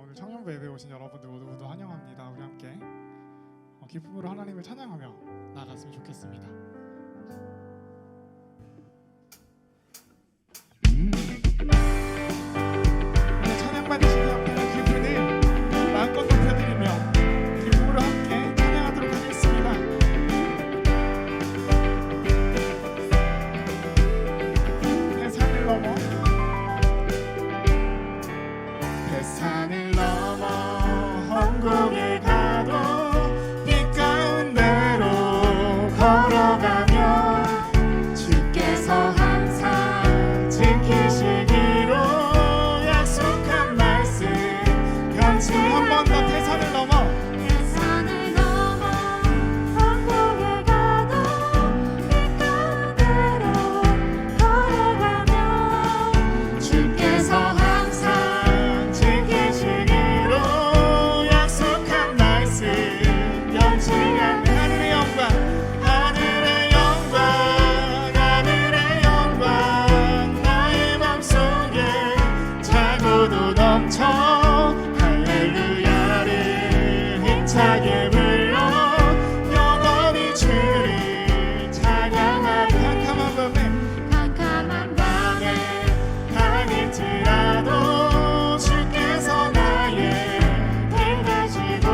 오늘 청년부 예배에 오신 여러분들 모두 환영합니다. 우리 함께 기쁨으로 하나님을 찬양하며 나아갔으면 좋겠습니다. 오늘 찬양 받으시는 여러분의 기분을 마음껏 높여드리며 기쁨으로 함께 찬양하도록 하겠습니다. 산을 넘어 산을 넘어 홍곡에 가도 빛 가운데로 걸어가면 주께서 항상 지키시기로 약속한 말씀 변치 한 번 더 태산을 넘어 산을 넘어 홍곡에 가도 빛 가운데로 걸어가면 주께서 항상 지키시기로 약속한 말씀 변치 않는 하늘의 영광 하늘의 영광 하늘의 영광 나의 맘속에 차고도 넘쳐 할렐루야를 힘차게 불러 영원히 주를 찬양하리 캄캄한 밤에 다닐지라도 주께서 나의 길 되시고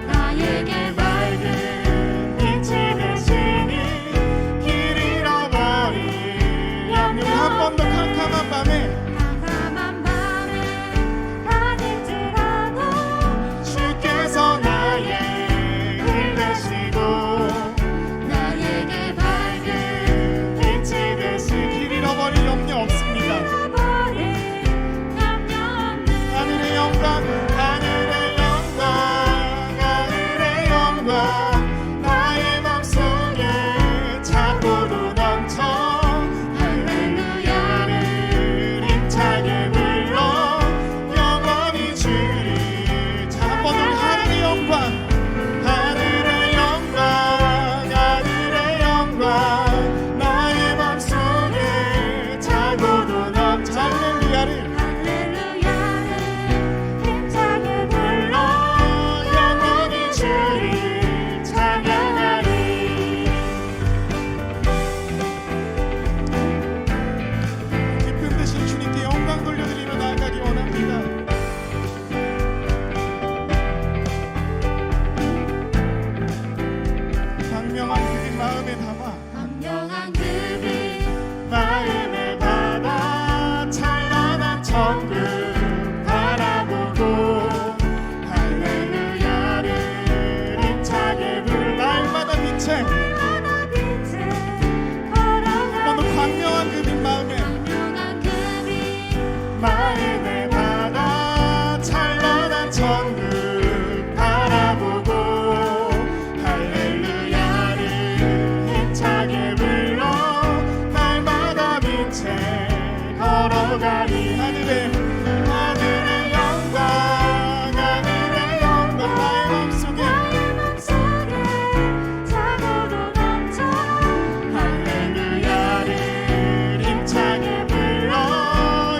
나에게 밝은 빛이 되시니 길 잃어버린 영혼 한 번 더 캄캄한 밤에 다닐지라도 주께서 나의 길 되시고 나에게 밝은 빛이 되시니 길 잃어버린 염려 없습니다. 버린 염려 없는 하늘의 영광 하늘의 영광 하늘의 영광 나의 맘속에 차고도 넘쳐 할렐루야를 힘차게 불러 영원히 주를 한 번 더 하늘의 영광 하늘의 영광 하늘의 영광 나의 맘속에 차고도 넘쳐 할렐루야를 힘차게 불러 영원히 주를 찬양하리. 기쁨 되신 주님께 영광 돌려드리며 나아가기 원합니다. 광명한 그빛 마음에 담아 강력한 그빛 마음에 받아 찬란한 천국 바라보고 할렐루야를 힘차게 불러 날마다 빛에 하나 빛에 너무 걸어가니 광명한 그빛 마음에 강력한 그빛 마음에 받아 찬란한 천국 바라보고 할렐루야를 힘차게 불러 날마다 빛에 걸어가니 하늘의 영광 하늘의 영광 나의 맘속에 맘속에 차고도 넘쳐 할렐루야를 힘차게 불러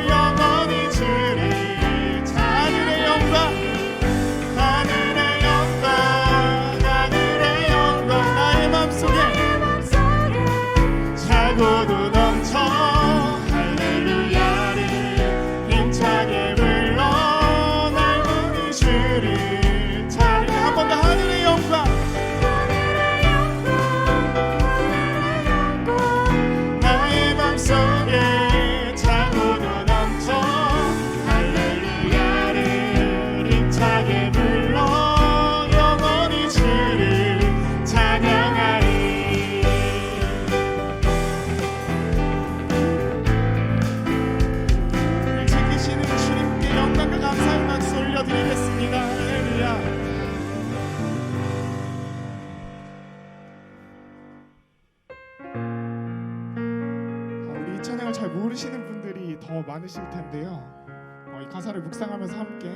영원히 주를 하늘의 영광 하늘의 영광 하늘의 영광 나의 맘속에 차고도 넘쳐 할렐루야를 힘차게 불러 날마다 주를 찬양 한 번 더 하늘의 영광 나의 맘속에 차고도 넘쳐 할렐루야를 힘차게 불러 영원히 주를 찬양하리. 지키시는 주님께 영광과 감사의 박수 올려드리겠습니다. 할렐루야. 우리 이 찬양을 잘 모르시는 분들이 더 많으실 텐데요. 이 가사를 묵상하면서 함께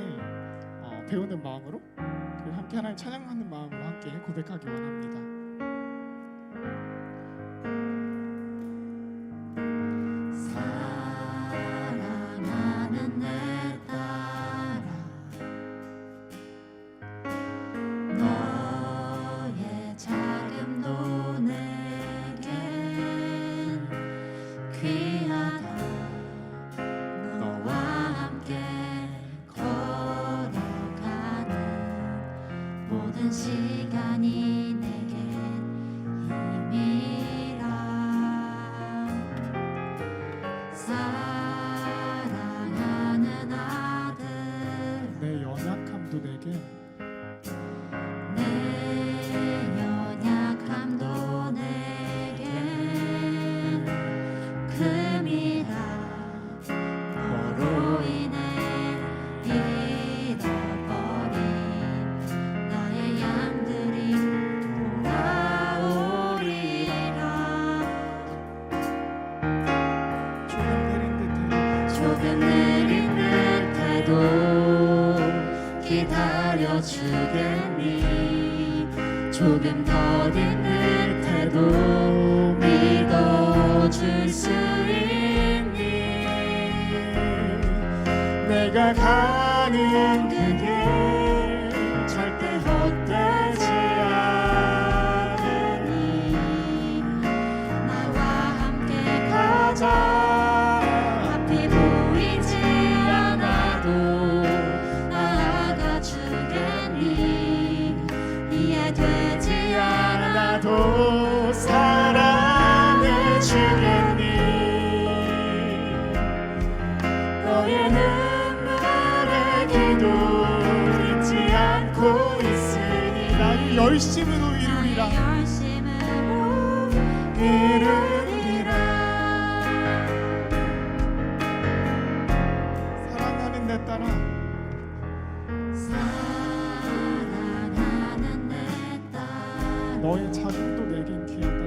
배우는 마음으로 그리고 함께 하나님 찬양하는 마음으로 함께 고백하기 원합니다. 사랑하는 내 딸아 모든 시간이 내게 힘이라. 사랑하는 아들 내 연약함도 내게 내 연약함도 내게 금이라. 너로 인해 잃어버린 나의 양들이 돌아오리라. 조금 느린 듯해도 기다려 주겠니? 조금 더딘 듯해도 믿어줄 수 있니? 내가 가는 그 길 절대 헛되지 않으니 나와 함께 가자. 앞이 보이지 않아도 나아가 주겠니? 이해되지 않아도 나도 사랑해 주겠니? 너의 눈물에 기도 잊지 않고 있으니 나의 열심으로 이루리라. 열심으로 이루리라. 사랑하는 내 딸아, 사랑하는 내 딸 너의 자금도 내겐 귀하다.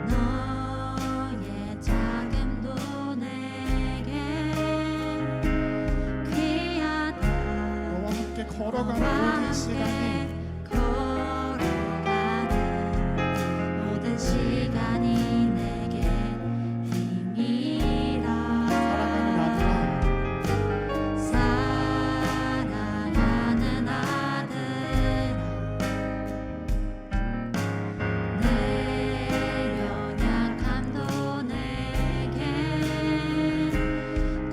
너의 자금도 내게 귀하다. 너와 함께 걸어가는 너와 모든 시간이 걸어가는 모든 시간이 내게 힘이라. 사랑하는 아들아, 사랑하는 아들아 내 연약함도 내게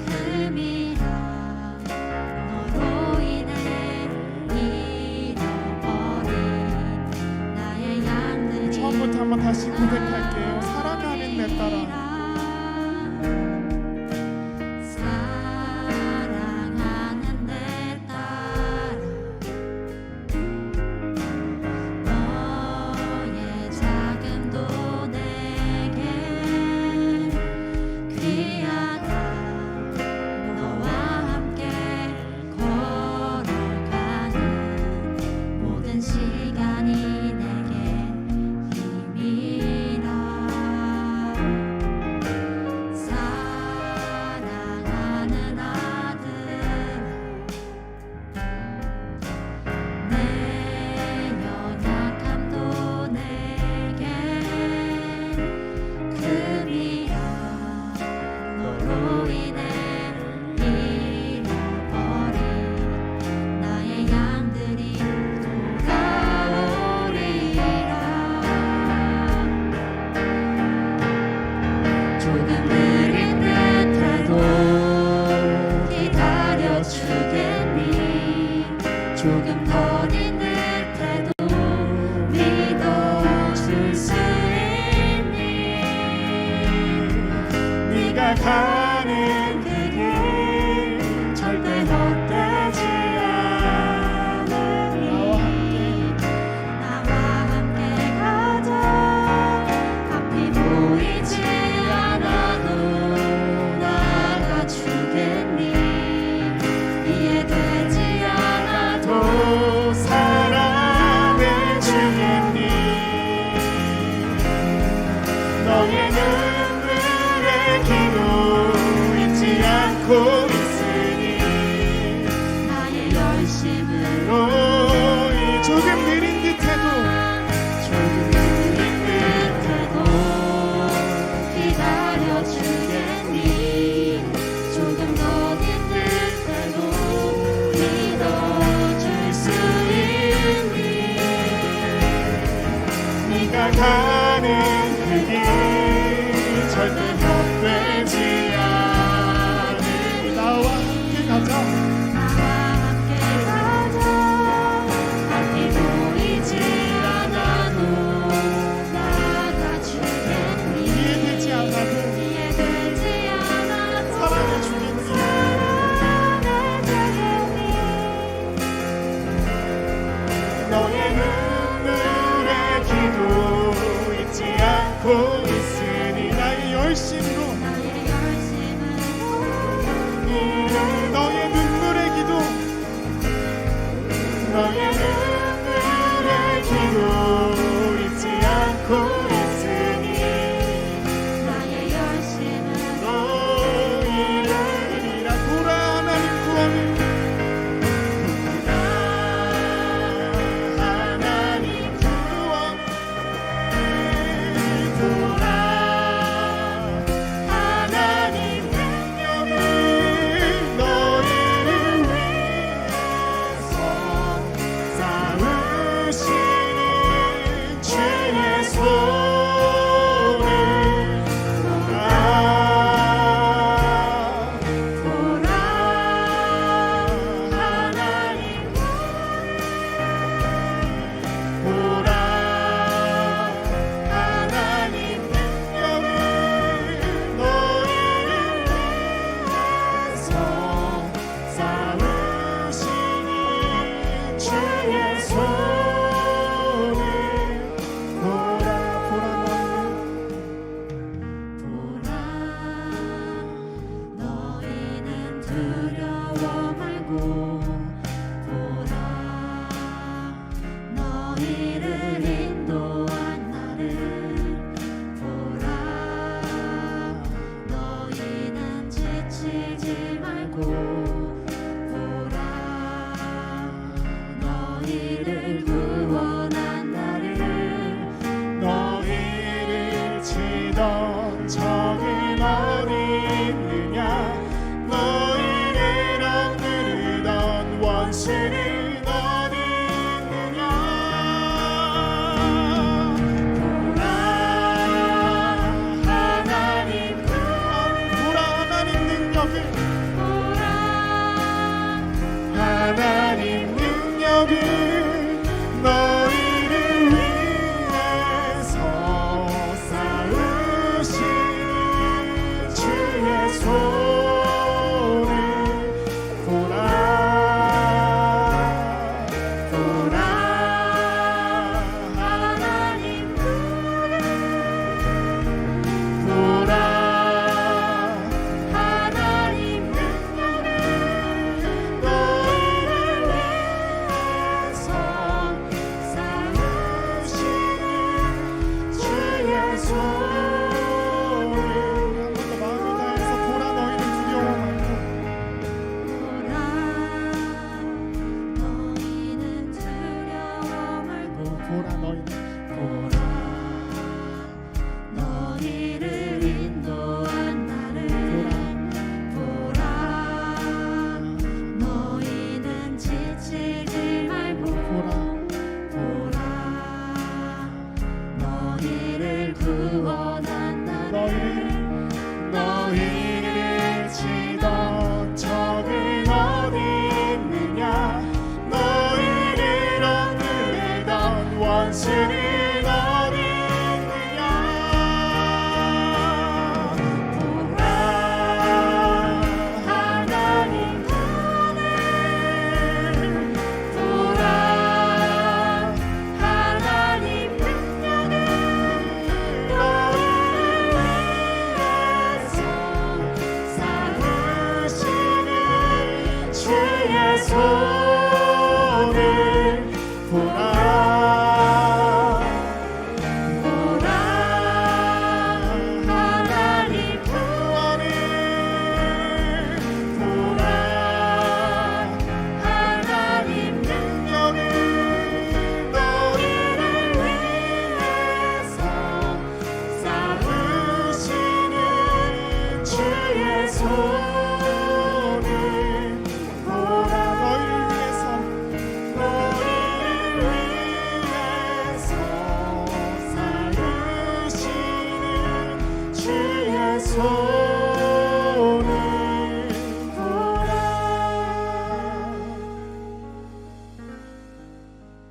금이라. 너로 인해 잃어버린 나의 양들이 처음부터 한번 다시 고백할게요. 사랑하는 내 딸아, 사랑하는 내 딸아 너의 자금도 내게 귀하다. 너와 함께 걸어가는 모든 시간이 내게 힘이라. 사랑하는 아들 내 연약함도 내게 금이라. 너로 인해 잃어버린 나의 양들이 돌아오리라. 조금 느린 듯해도 기다려 주겠니? 조금 더딘 듯해도 믿어줄 수 있니? 네가 가는 그 길 절대 헛되지 않으니 나와 함께 가자. 앞이 보이지 않아도 나아가 주겠니? 이해되지 않아도 또 사랑해 주겠니? 너의 눈물의 기도 잊지 않고 있으니 나의 열심으로 이 조금 느린 듯해도 듯해도 기다려 주겠니? 조금 더딘 듯해도 믿어줄 수 있니? 네가 가는 그 길 절대 헛되지 않으니 나와 함께 가자. 나와 함께 가자. 앞이 말고 보라 너희를 인도한 나를 보라 너희는 지치지 말고 보라 너희를 구원한 나를 너희를 치던 적은 어디 있느냐 너희를 억누르던 원수는 어디 있느냐 보라 하나님 능력을 보라 하나님 능력을 너희를 위해서 쌓으신 주의 손을 보라 보라 하나님 보라 하나님 능력을 너희를 위해서 쌓으신 주의 손을 한 번 더 마음을 다해서 보라 너희를 두려워 말고 보라 너희는 두려워 말고 보라 너희는 보라 너희를 인도한 나를 보라 너희는 지치지 말고 보라 보라 너희를 구원한 나를 너희를 치던 적은 어디 있느냐 너희를 억누르던 원수는 어디 있느냐 보라 하나님 보라 하나님 능력을 너희를 위해서 쌓으시는 주의 손을 보라 보라 하나님 구원을 보라 하나님 능력을 너희를 위해서 쌓으시는 주의 손을 보라 너희를 위해서 쌓으시는 주의 손을 보라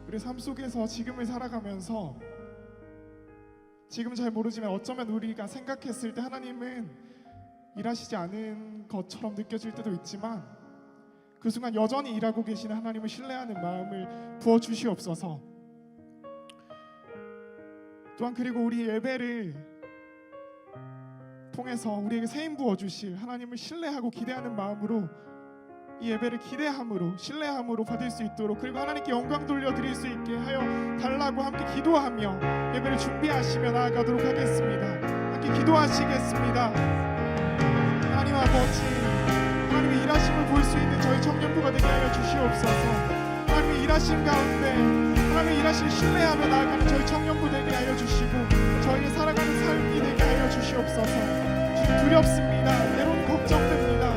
우리 삶 속에서 지금을 살아가면서 지금 잘 모르지만 어쩌면 우리가 생각했을 때 하나님은 일하시지 않은 것처럼 느껴질 때도 있지만 그 순간 여전히 일하고 계시는 하나님을 신뢰하는 마음을 부어주시옵소서. 또한 그리고 우리 예배를 통해서 우리에게 세임 부어주실 하나님을 신뢰하고 기대하는 마음으로 이 예배를 기대함으로 신뢰함으로 받을 수 있도록 그리고 하나님께 영광 돌려드릴 수 있게 하여 달라고 함께 기도하며 예배를 준비하시며 나아가도록 하겠습니다. 함께 기도하시겠습니다. 하나님 아버지 하나님의 일하심을 볼 수 있는 저희 청년부가 되게 하여 주시옵소서. 하나님의 일하심 가운데 하나님의 일하심을 신뢰하며 나아가는 저희 청년부 되게 하여 주시고 저희의 살아가는 삶이 되게 하여 주시옵소서. 주님 두렵습니다. 때로는 걱정됩니다.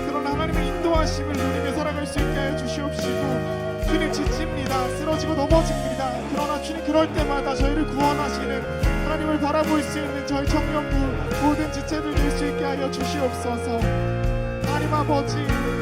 그러나 하나님의 인도하심을 누리며 살아갈 수 있게 하여 주시옵시고 주님 지칩니다. 쓰러지고 넘어집니다. 그러나 주님 그럴 때마다 저희를 구원하시는 하나님을 바라볼 수 있는 저희 청년부 모든 지체들 될 수 있게 하여 주시옵소서. 하나님 아버지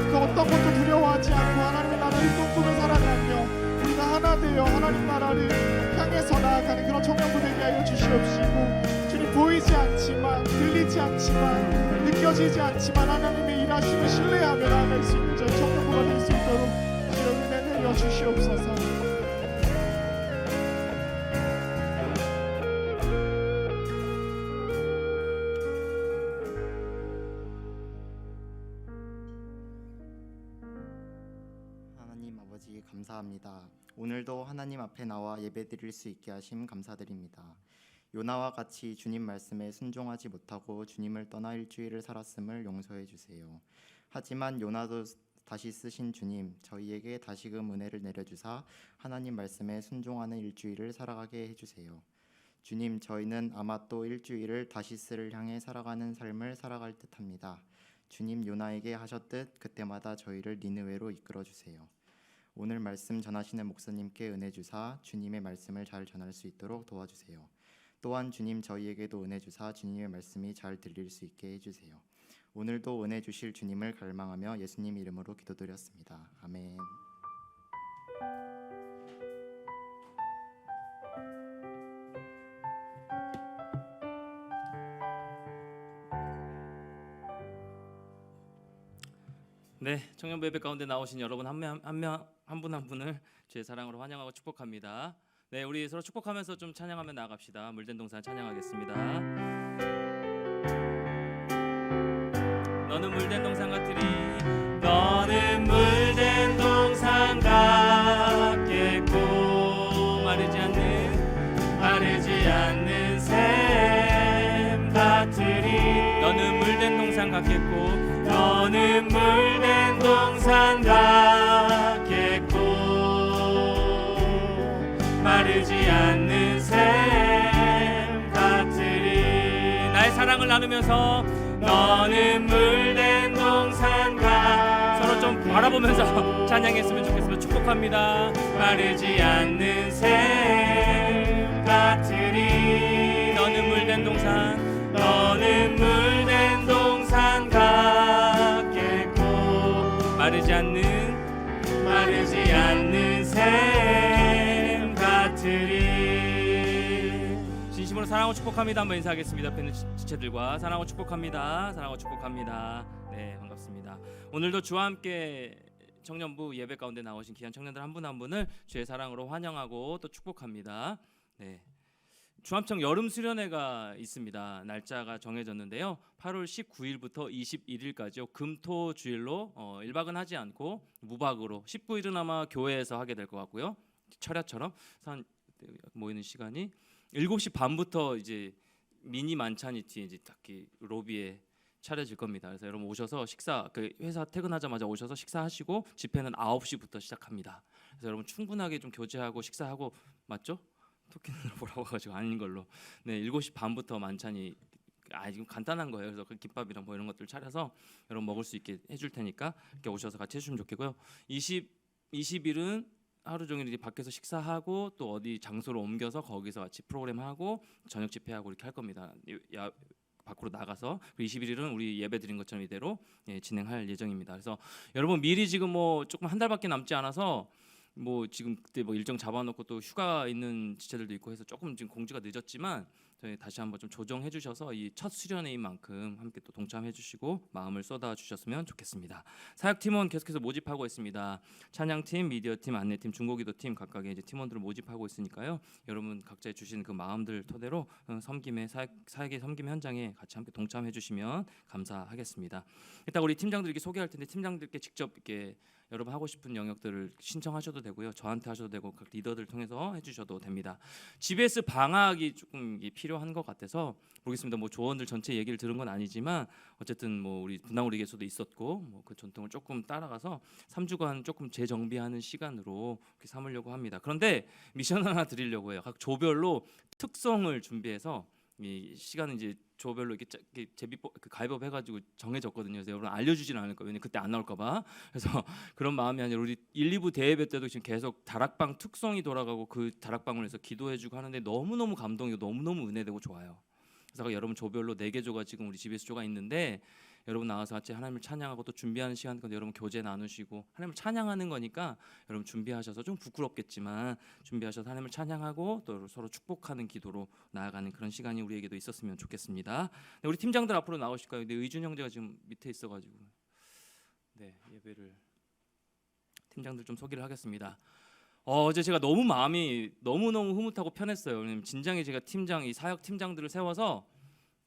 그 어떤 것도 두려워하지 않고 하나님의 나라를 꿈꾸며 살아가며 우리가 하나 되어 하나님 나라를 향해서 나아가는 그런 청년부 되게 하여 주시옵시고 주님 보이지 않지만 들리지 않지만 느껴지지 않지만 하나님의 일하심을 신뢰하며 나아갈 수 있는 저희 청년부가 될 수 있도록 주여 은혜 내려 주시옵소서. 하나님 아버지 감사합니다. 오늘도 하나님 앞에 나와 예배드릴 수 있게 하심 감사드립니다. 요나와 같이 주님 말씀에 순종하지 못하고 주님을 떠나 일주일을 살았음을 용서해 주세요. 하지만 요나도 다시 쓰신 주님, 저희에게 다시금 은혜를 내려주사 하나님 말씀에 순종하는 일주일을 살아가게 해주세요. 주님, 저희는 아마 또 일주일을 다시스를 향해 살아가는 삶을 살아갈 듯합니다. 주님, 요나에게 하셨듯 그때마다 저희를 니느웨로 이끌어 주세요. 오늘 말씀 전하시는 목사님께 은혜 주사 주님의 말씀을 잘 전할 수 있도록 도와주세요. 또한 주님, 저희에게도 은혜 주사 주님의 말씀이 잘 들릴 수 있게 해주세요. 오늘도 은혜 주실 주님을 갈망하며 예수님 이름으로 기도드렸습니다. 아멘. 네, 청년부 예배 가운데 나오신 여러분 한 분 한 분을 주의 사랑으로 환영하고 축복합니다. 네, 우리 서로 축복하면서 좀 찬양하며 나갑시다. 물된 동산 찬양하겠습니다. 너는 물된 동산 같으리, 너는 물된 동산 같겠고, 마르지 않는 샘 같으리. 너는 물된 동산 같겠고, 너는 물된 동산 같겠고, 마르지 않는 샘 같으리. 나의 사랑을 나누면서 너는 물된 동산 같. 서로 좀 바라보면서 찬양했으면 좋겠습니다. 축복합니다. 마르지 않는 샘 같으리. 너는 물된 동산, 너는 물된 동산 같겠고, 마르지 않는 샘 같으리. 진심으로 사랑하고 축복합니다. 한번 인사하겠습니다. 팬 지체들과 사랑하고 축복합니다. 사랑하고 축복합니다. 네, 반갑습니다. 오늘도 주와 함께 청년부 예배 가운데 나오신 귀한 청년들 한 분 한 분을 주의 사랑으로 환영하고 또 축복합니다. 네. 주암청 여름 수련회가 있습니다. 날짜가 정해졌는데요. 8월 19일부터 21일까지요. 금토 주일로 1박은 하지 않고 무박으로 19일은 아마 교회에서 하게 될 것 같고요. 철야처럼 한 모이는 시간이 7시 반부터 이제 미니 만찬이티 이제 딱히 로비에 차려질 겁니다. 그래서 여러분 오셔서 식사, 그 회사 퇴근하자마자 오셔서 식사하시고 집회는 9시부터 시작합니다. 그래서 여러분 충분하게 좀 교제하고 식사하고, 맞죠? 토끼눈으로 보라고 아닌 걸로. 네, 7시 반부터 만찬이 지금 간단한 거예요. 그래서 그 김밥이랑 뭐 이런 것들 차려서 여러분 먹을 수 있게 해줄 테니까 이렇게 오셔서 같이 해주시면 좋겠고요. 20일은 하루 종일 이제 밖에서 식사하고 또 어디 장소로 옮겨서 거기서 같이 프로그램하고 저녁 집회하고 이렇게 할 겁니다. 밖으로 나가서. 21일은 우리 예배 드린 것처럼 이대로 진행할 예정입니다. 그래서 여러분 미리 지금 뭐 조금 한 달밖에 남지 않아서 뭐 지금 그때 뭐 일정 잡아놓고 또 휴가 있는 지체들도 있고 해서 조금 지금 공지가 늦었지만 저희 다시 한번 좀 조정해 주셔서 이 첫 수련회인 만큼 함께 또 동참해 주시고 마음을 쏟아 주셨으면 좋겠습니다. 사역 팀원 계속해서 모집하고 있습니다. 찬양팀, 미디어팀, 안내팀, 중고기도팀 각각의 이제 팀원들을 모집하고 있으니까요. 여러분 각자 주신 그 마음들 토대로 섬김의 사역의 섬김 현장에 같이 함께 동참해 주시면 감사하겠습니다. 일단 우리 팀장들 이렇게 소개할 텐데 팀장들께 직접 이렇게 여러분 하고 싶은 영역들을 신청하셔도 되고요. 저한테 하셔도 되고 각 리더들 통해서 해주셔도 됩니다. GBS 방학이 조금 필요한 것 같아서 모르겠습니다. 뭐 조원들 전체 얘기를 들은 건 아니지만 어쨌든 뭐 우리 분당 리그에서도 있었고 뭐 그 전통을 조금 따라가서 3주간 조금 재정비하는 시간으로 이렇게 삼으려고 합니다. 그런데 미션 하나 드리려고 해요. 각 조별로 특성을 준비해서 이 시간은 이제 조별로 이렇게 제비법 가위바위보 해가지고 정해졌거든요. 그래서 여러분 알려주지는 않을 거예요. 왜냐면 그때 안 나올까봐. 그래서 그런 마음이 아니라 우리 1, 2부 대예배 때도 지금 계속 다락방 특성이 돌아가고 그 다락방을 해서 기도해주고 하는데 너무너무 감동이고 너무너무 은혜되고 좋아요. 그래서 여러분 조별로 4개 조가 지금 우리 GBS 조가 있는데 여러분 나와서 같이 하나님을 찬양하고 또 준비하는 시간 건데 여러분 교제 나누시고 하나님을 찬양하는 거니까 여러분 준비하셔서 좀 부끄럽겠지만 준비하셔서 하나님을 찬양하고 또 서로 축복하는 기도로 나아가는 그런 시간이 우리에게도 있었으면 좋겠습니다. 네, 우리 팀장들 앞으로 나오실까요? 근데 의준 형제가 지금 밑에 있어가지고 네 예배를 팀장들 좀 소개를 하겠습니다. 어제 제가 너무 마음이 너무너무 흐뭇하고 편했어요. 왜냐면 진작에 제가 팀장 이 사역 팀장들을 세워서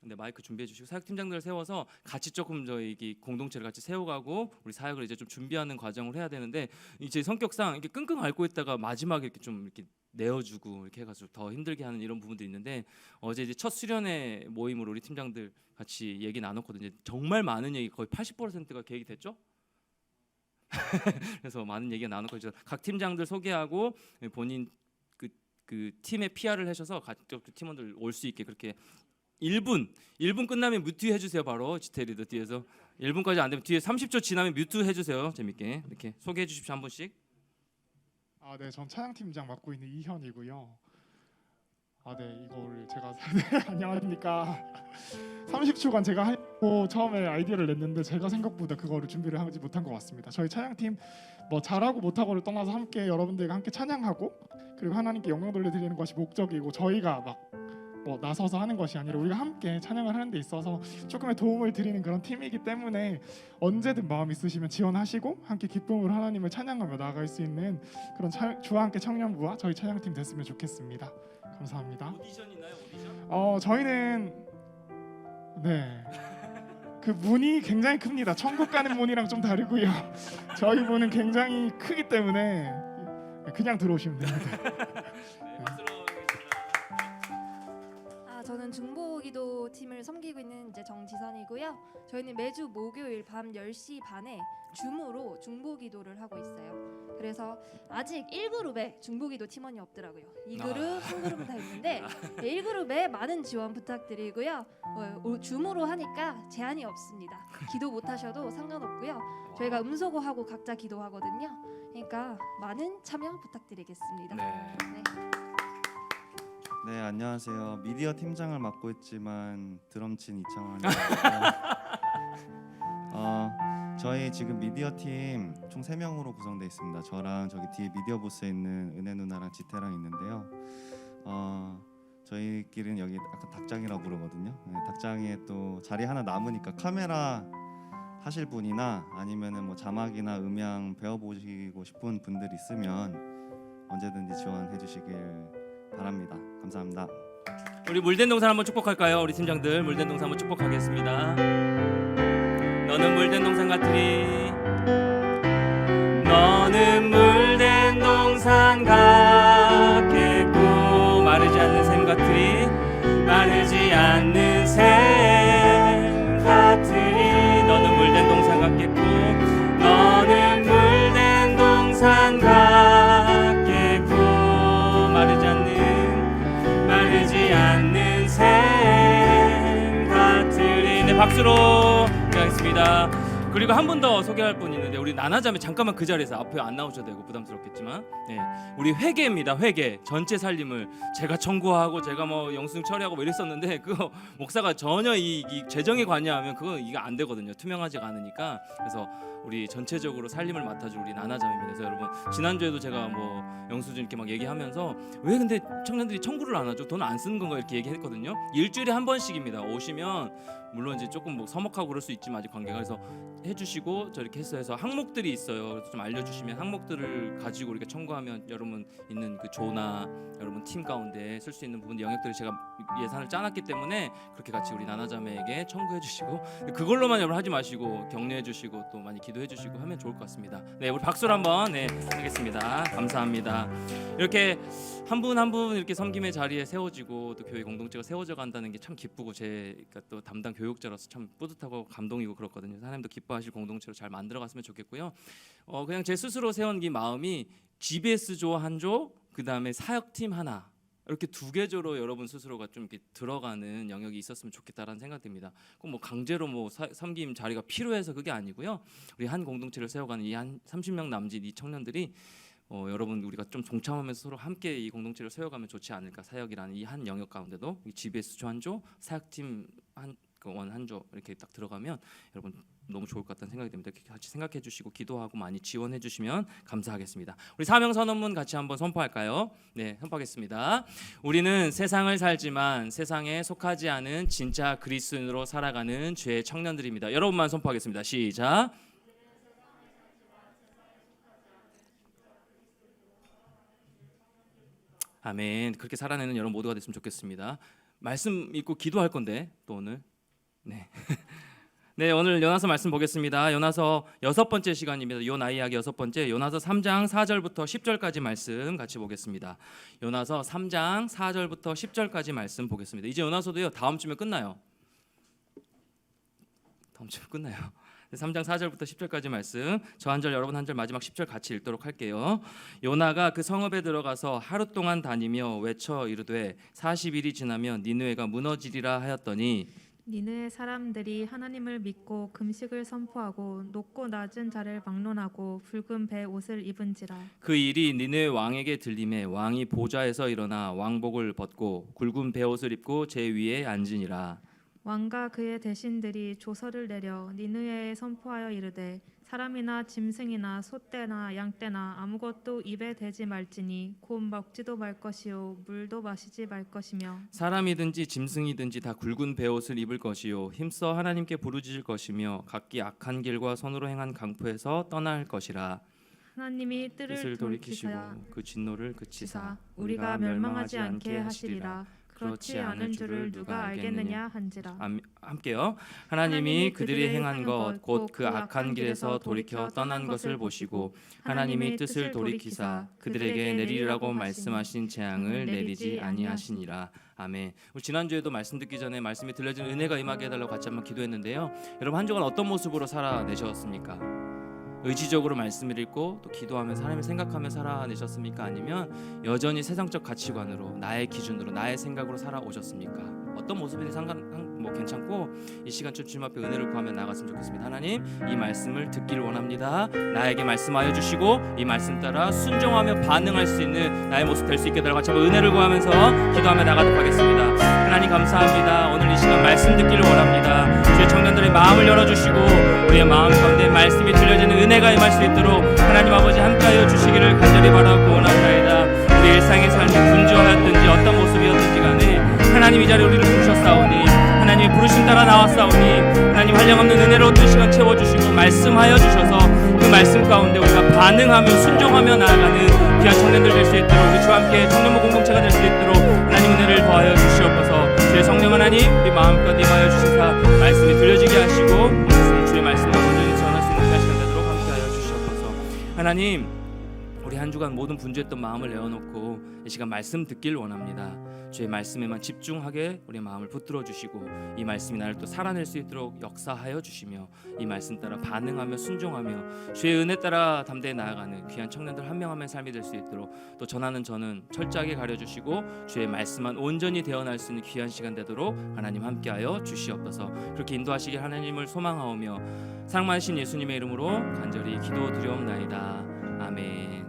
네, 마이크 준비해 주시고 사역 팀장들을 세워서 같이 조금 저희 이 공동체를 같이 세워가고 우리 사역을 이제 좀 준비하는 과정을 해야 되는데 이제 성격상 이렇게 끙끙 앓고 있다가 마지막에 이렇게 좀 이렇게 내어주고 이렇게 해가지고 더 힘들게 하는 이런 부분들이 있는데 어제 이제 첫 수련회 모임으로 우리 팀장들 같이 얘기 나눴거든요. 정말 많은 얘기 거의 80%가 계획이 됐죠. 그래서 많은 얘기가 나눴고 이제 각 팀장들 소개하고 본인 그 팀의 PR을 하셔서 각종 팀원들 올 수 있게 그렇게 1분 끝나면 뮤트 해주세요. 바로 지테리더 뒤에서 1분까지 안 되면 뒤에 30초 지나면 뮤트 해주세요. 재밌게 이렇게 소개해 주십시오 한 분씩. 네, 전 찬양팀장 맡고 있는 이현이고요. 네, 이거를 제가 네, 안녕하십니까. 30초간 제가 하고 처음에 아이디어를 냈는데 제가 생각보다 그거를 준비를 하지 못한 것 같습니다. 저희 찬양팀 뭐 잘하고 못하고를 떠나서 함께 여러분들과 함께 찬양하고 그리고 하나님께 영광 돌려드리는 것이 목적이고 저희가 막 뭐 나서서 하는 것이 아니라 우리가 함께 찬양을 하는 데 있어서 조금의 도움을 드리는 그런 팀이기 때문에 언제든 마음 있으시면 지원하시고 함께 기쁨으로 하나님을 찬양하며 나아갈 수 있는 그런 주와 함께 청년부와 저희 찬양팀 됐으면 좋겠습니다. 감사합니다. 오디션 있나요? 오디션? 저희는 네. 그 문이 굉장히 큽니다. 천국 가는 문이랑 좀 다르고요. 저희 문은 굉장히 크기 때문에 그냥 들어오시면 됩니다. 네, 박수로 저는 중보기도 팀을 섬기고 있는 이제 정지선이고요. 저희는 매주 목요일 밤 10시 반에 줌으로 중보기도를 하고 있어요. 그래서 아직 1그룹에 중보기도 팀원이 없더라고요. 2그룹, 3그룹은 다 있는데 1그룹에 많은 지원 부탁드리고요. 줌으로 하니까 제한이 없습니다. 기도 못 하셔도 상관없고요. 저희가 음소거하고 각자 기도하거든요. 그러니까 많은 참여 부탁드리겠습니다. 네. 네, 안녕하세요. 미디어 팀장을 맡고 있지만 드럼친 이창환입니다. 저희 지금 미디어 팀 총 3명으로 구성되어 있습니다. 저랑 저기 뒤에 미디어 부스에 있는 은혜 누나랑 지태랑 있는데요. 저희끼리는 여기 아까 닭장이라고 부르거든요. 네, 닭장에 또 자리 하나 남으니까 카메라 하실 분이나 아니면은 뭐 자막이나 음향 배워보시고 싶은 분들 있으면 언제든지 지원해 주시길 바랍니다. 감사합니다. 우리 물된 동산 한번 축복할까요? 우리 팀장들 물된 동산 한번 축복하겠습니다. 너는 물된 동산 같으리 너는 물된 동산 같겠고 마르지 않는 샘 같으리 마르지 않는 샘 같으리 너는 물된 동산 같겠고 너는 물된 동산 같겠고 마르지 않는 샘 같으리. 네, 박수로 하겠습니다. 그리고 한 분 더 소개할 분 있는데 우리 나나자매 잠깐만 그 자리에서 앞에 안 나오셔도 되고 부담스럽겠지만 네, 우리 회계입니다. 회계 전체 살림을 제가 청구하고 제가 뭐 영수증 처리하고 뭐 이랬었는데 그거 목사가 전혀 이 재정에 관여하면 그거 이게 안 되거든요. 투명하지가 않으니까. 그래서 우리 전체적으로 살림을 맡아줄 우리 나나자매입니다. 그래서 여러분 지난주에도 제가 뭐 영수증 이렇게 막 얘기하면서 왜 근데 청년들이 청구를 안 하죠? 돈 안 쓰는 건가 이렇게 얘기했거든요. 일주일에 한 번씩입니다. 오시면 물론 이제 조금 뭐 서먹하고 그럴 수 있지만 아직 관계가 그래서 해주시고 저렇게 해서 항목들이 있어요. 그래서 좀 알려주시면 항목들을 가지고 우리가 청구하면 여러분 있는 그 조나 여러분 팀 가운데 쓸 수 있는 부분 영역들을 제가 예산을 짜놨기 때문에 그렇게 같이 우리 나나자매에게 청구해주시고 그걸로만 여러분 하지 마시고 격려해주시고 또 많이 기도해주시고 하면 좋을 것 같습니다. 네, 우리 박수로 한번 하겠습니다. 감사합니다. 이렇게 한 분 한 분 이렇게 섬김의 자리에 세워지고 또 교회 공동체가 세워져 간다는 게 참 기쁘고 제가 또 담당 교육자로서 참 뿌듯하고 감동이고 그렇거든요. 하나님도 기뻐하실 공동체로 잘 만들어갔으면 좋겠고요. 그냥 제 스스로 세운 이 마음이 GBS조 한 조, 그 다음에 사역팀 하나 이렇게 두 개조로 여러분 스스로가 좀 이렇게 들어가는 영역이 있었으면 좋겠다라는 생각됩니다. 꼭 뭐 강제로 뭐 섬김 자리가 필요해서 그게 아니고요. 우리 한 공동체를 세워가는 이 한 30명 남짓 이 청년들이 여러분 우리가 좀 동참하면서 서로 함께 이 공동체를 세워가면 좋지 않을까. 사역이라는 이 한 영역 가운데도 이 GBS조 한 조, 사역팀 한 조 이렇게 딱 들어가면 여러분 너무 좋을 것 같다는 생각이 듭니다. 같이 생각해 주시고 기도하고 많이 지원해 주시면 감사하겠습니다. 우리 사명 선언문 같이 한번 선포할까요? 네, 선포하겠습니다. 우리는 세상을 살지만 세상에 속하지 않은 진짜 그리스도인으로 살아가는 주의 청년들입니다. 여러분만 선포하겠습니다. 시작. 아멘. 그렇게 살아내는 여러분 모두가 됐으면 좋겠습니다. 말씀 읽고 기도할 건데 또 오늘 네. 네, 오늘 요나서 말씀 보겠습니다. 요나서 6번째 시간입니다. 요나 이야기 6번째, 요나서 3장 4절부터 10절까지 말씀 같이 보겠습니다. 요나서 3장 4절부터 10절까지 말씀 보겠습니다. 이제 요나서도요, 다음 주면 끝나요. 다음 주면 끝나요. 3장 4절부터 10절까지 말씀, 저 한 절 여러분 한 절 마지막 10절 같이 읽도록 할게요. 요나가 그 성읍에 들어가서 하루 동안 다니며 외쳐 이르되 40일이 지나면 니느웨가 무너지리라 하였더니 니느의 사람들이 하나님을 믿고 금식을 선포하고 높고 낮은 자를 막론하고 붉은 배 옷을 입은지라. 그 일이 니느웨 왕에게 들림에 왕이 보좌에서 일어나 왕복을 벗고 굵은 베옷을 입고 제 위에 앉으니라. 왕과 그의 대신들이 조서를 내려 니느웨에 선포하여 이르되 사람이나 짐승이나 소떼나 양떼나 아무것도 입에 대지 말지니 곧 먹지도 말 것이요 물도 마시지 말 것이며 사람이든지 짐승이든지 다 굵은 베옷을 입을 것이요 힘써 하나님께 부르짖을 것이며 각기 악한 길과 손으로 행한 강포에서 떠날 할 것이라. 하나님이 뜻을 뜰을 돌이키시고 돌이키사 그 진노를 그치사 우리가 멸망하지 않게 하시리라. 그렇지 않은 줄을 누가 알겠느냐 한지라. 함께요. 하나님이 그들이 행한 것 곧 그 악한 길에서 돌이켜 떠난 것을 보시고 하나님이 뜻을 돌이키사 그들에게 내리라고 말씀하신 재앙을 내리지 아니하시니라. 아멘. 우리 지난주에도 말씀 듣기 전에 말씀이 들려진 은혜가 임하게 해달라고 같이 한번 기도했는데요. 여러분 한 주간 어떤 모습으로 살아내셨습니까? 의지적으로 말씀을 읽고 또 기도하면서 하나님을 생각하며 살아내셨습니까? 아니면 여전히 세상적 가치관으로 나의 기준으로 나의 생각으로 살아오셨습니까? 어떤 모습이든 괜찮고 이 시간 좀 주님 앞에 은혜를 구하며 나갔으면 좋겠습니다. 하나님 이 말씀을 듣기를 원합니다. 나에게 말씀하여 주시고 이 말씀 따라 순종하며 반응할 수 있는 나의 모습 될 수 있게 달라고 같이 한번 은혜를 구하면서 기도하며 나가도록 하겠습니다. 하나님 감사합니다. 오늘 이 시간 말씀 듣기를 원합니다. 주의 청년들의 마음을 열어주시고 우리의 마음 가운데 말씀이 들려지는 은혜가 임할 수 있도록 하나님 아버지 함께하여 주시기를 간절히 바라고 원합니다. 우리 일상의 삶이 분주하였든지 어떤 모습이었든지 간에 하나님 이 자리에 우리를 부르셨사오니 하나님의 부르심 따라 나왔사오니 하나님 한량없는 은혜로 어떤 시간 채워주시고 말씀하여 주셔서 그 말씀 가운데 우리가 반응하며 순종하며 나아가는 귀한 청년들 될 수 있도록 우리 주와 함께 청년부 공동체가 될 수 있도록 하나님 은혜를 더하여 주시옵소서. 주의 성령 하나님 우리 마음껏 임하여 주시사 말씀이 들려지게 하시고 주의 말씀을 온전히 전할 수 있는 귀한 시간 되도록 함께하여 주시옵소서. 하나님 우리 한 주간 모든 분주했던 마음을 내어놓고 이 시간 말씀 듣기를 원합니다. 주의 말씀에만 집중하게 우리의 마음을 붙들어 주시고 이 말씀이 나를 또 살아낼 수 있도록 역사하여 주시며 이 말씀 따라 반응하며 순종하며 주의 은혜 따라 담대히 나아가는 귀한 청년들 한 명 한 명의 삶이 될 수 있도록 또 전하는 저는 철저하게 가려주시고 주의 말씀만 온전히 대언할 수 있는 귀한 시간 되도록 하나님 함께하여 주시옵소서. 그렇게 인도하시길 하나님을 소망하오며 사랑 많으신 예수님의 이름으로 간절히 기도드리옵나이다. 아멘.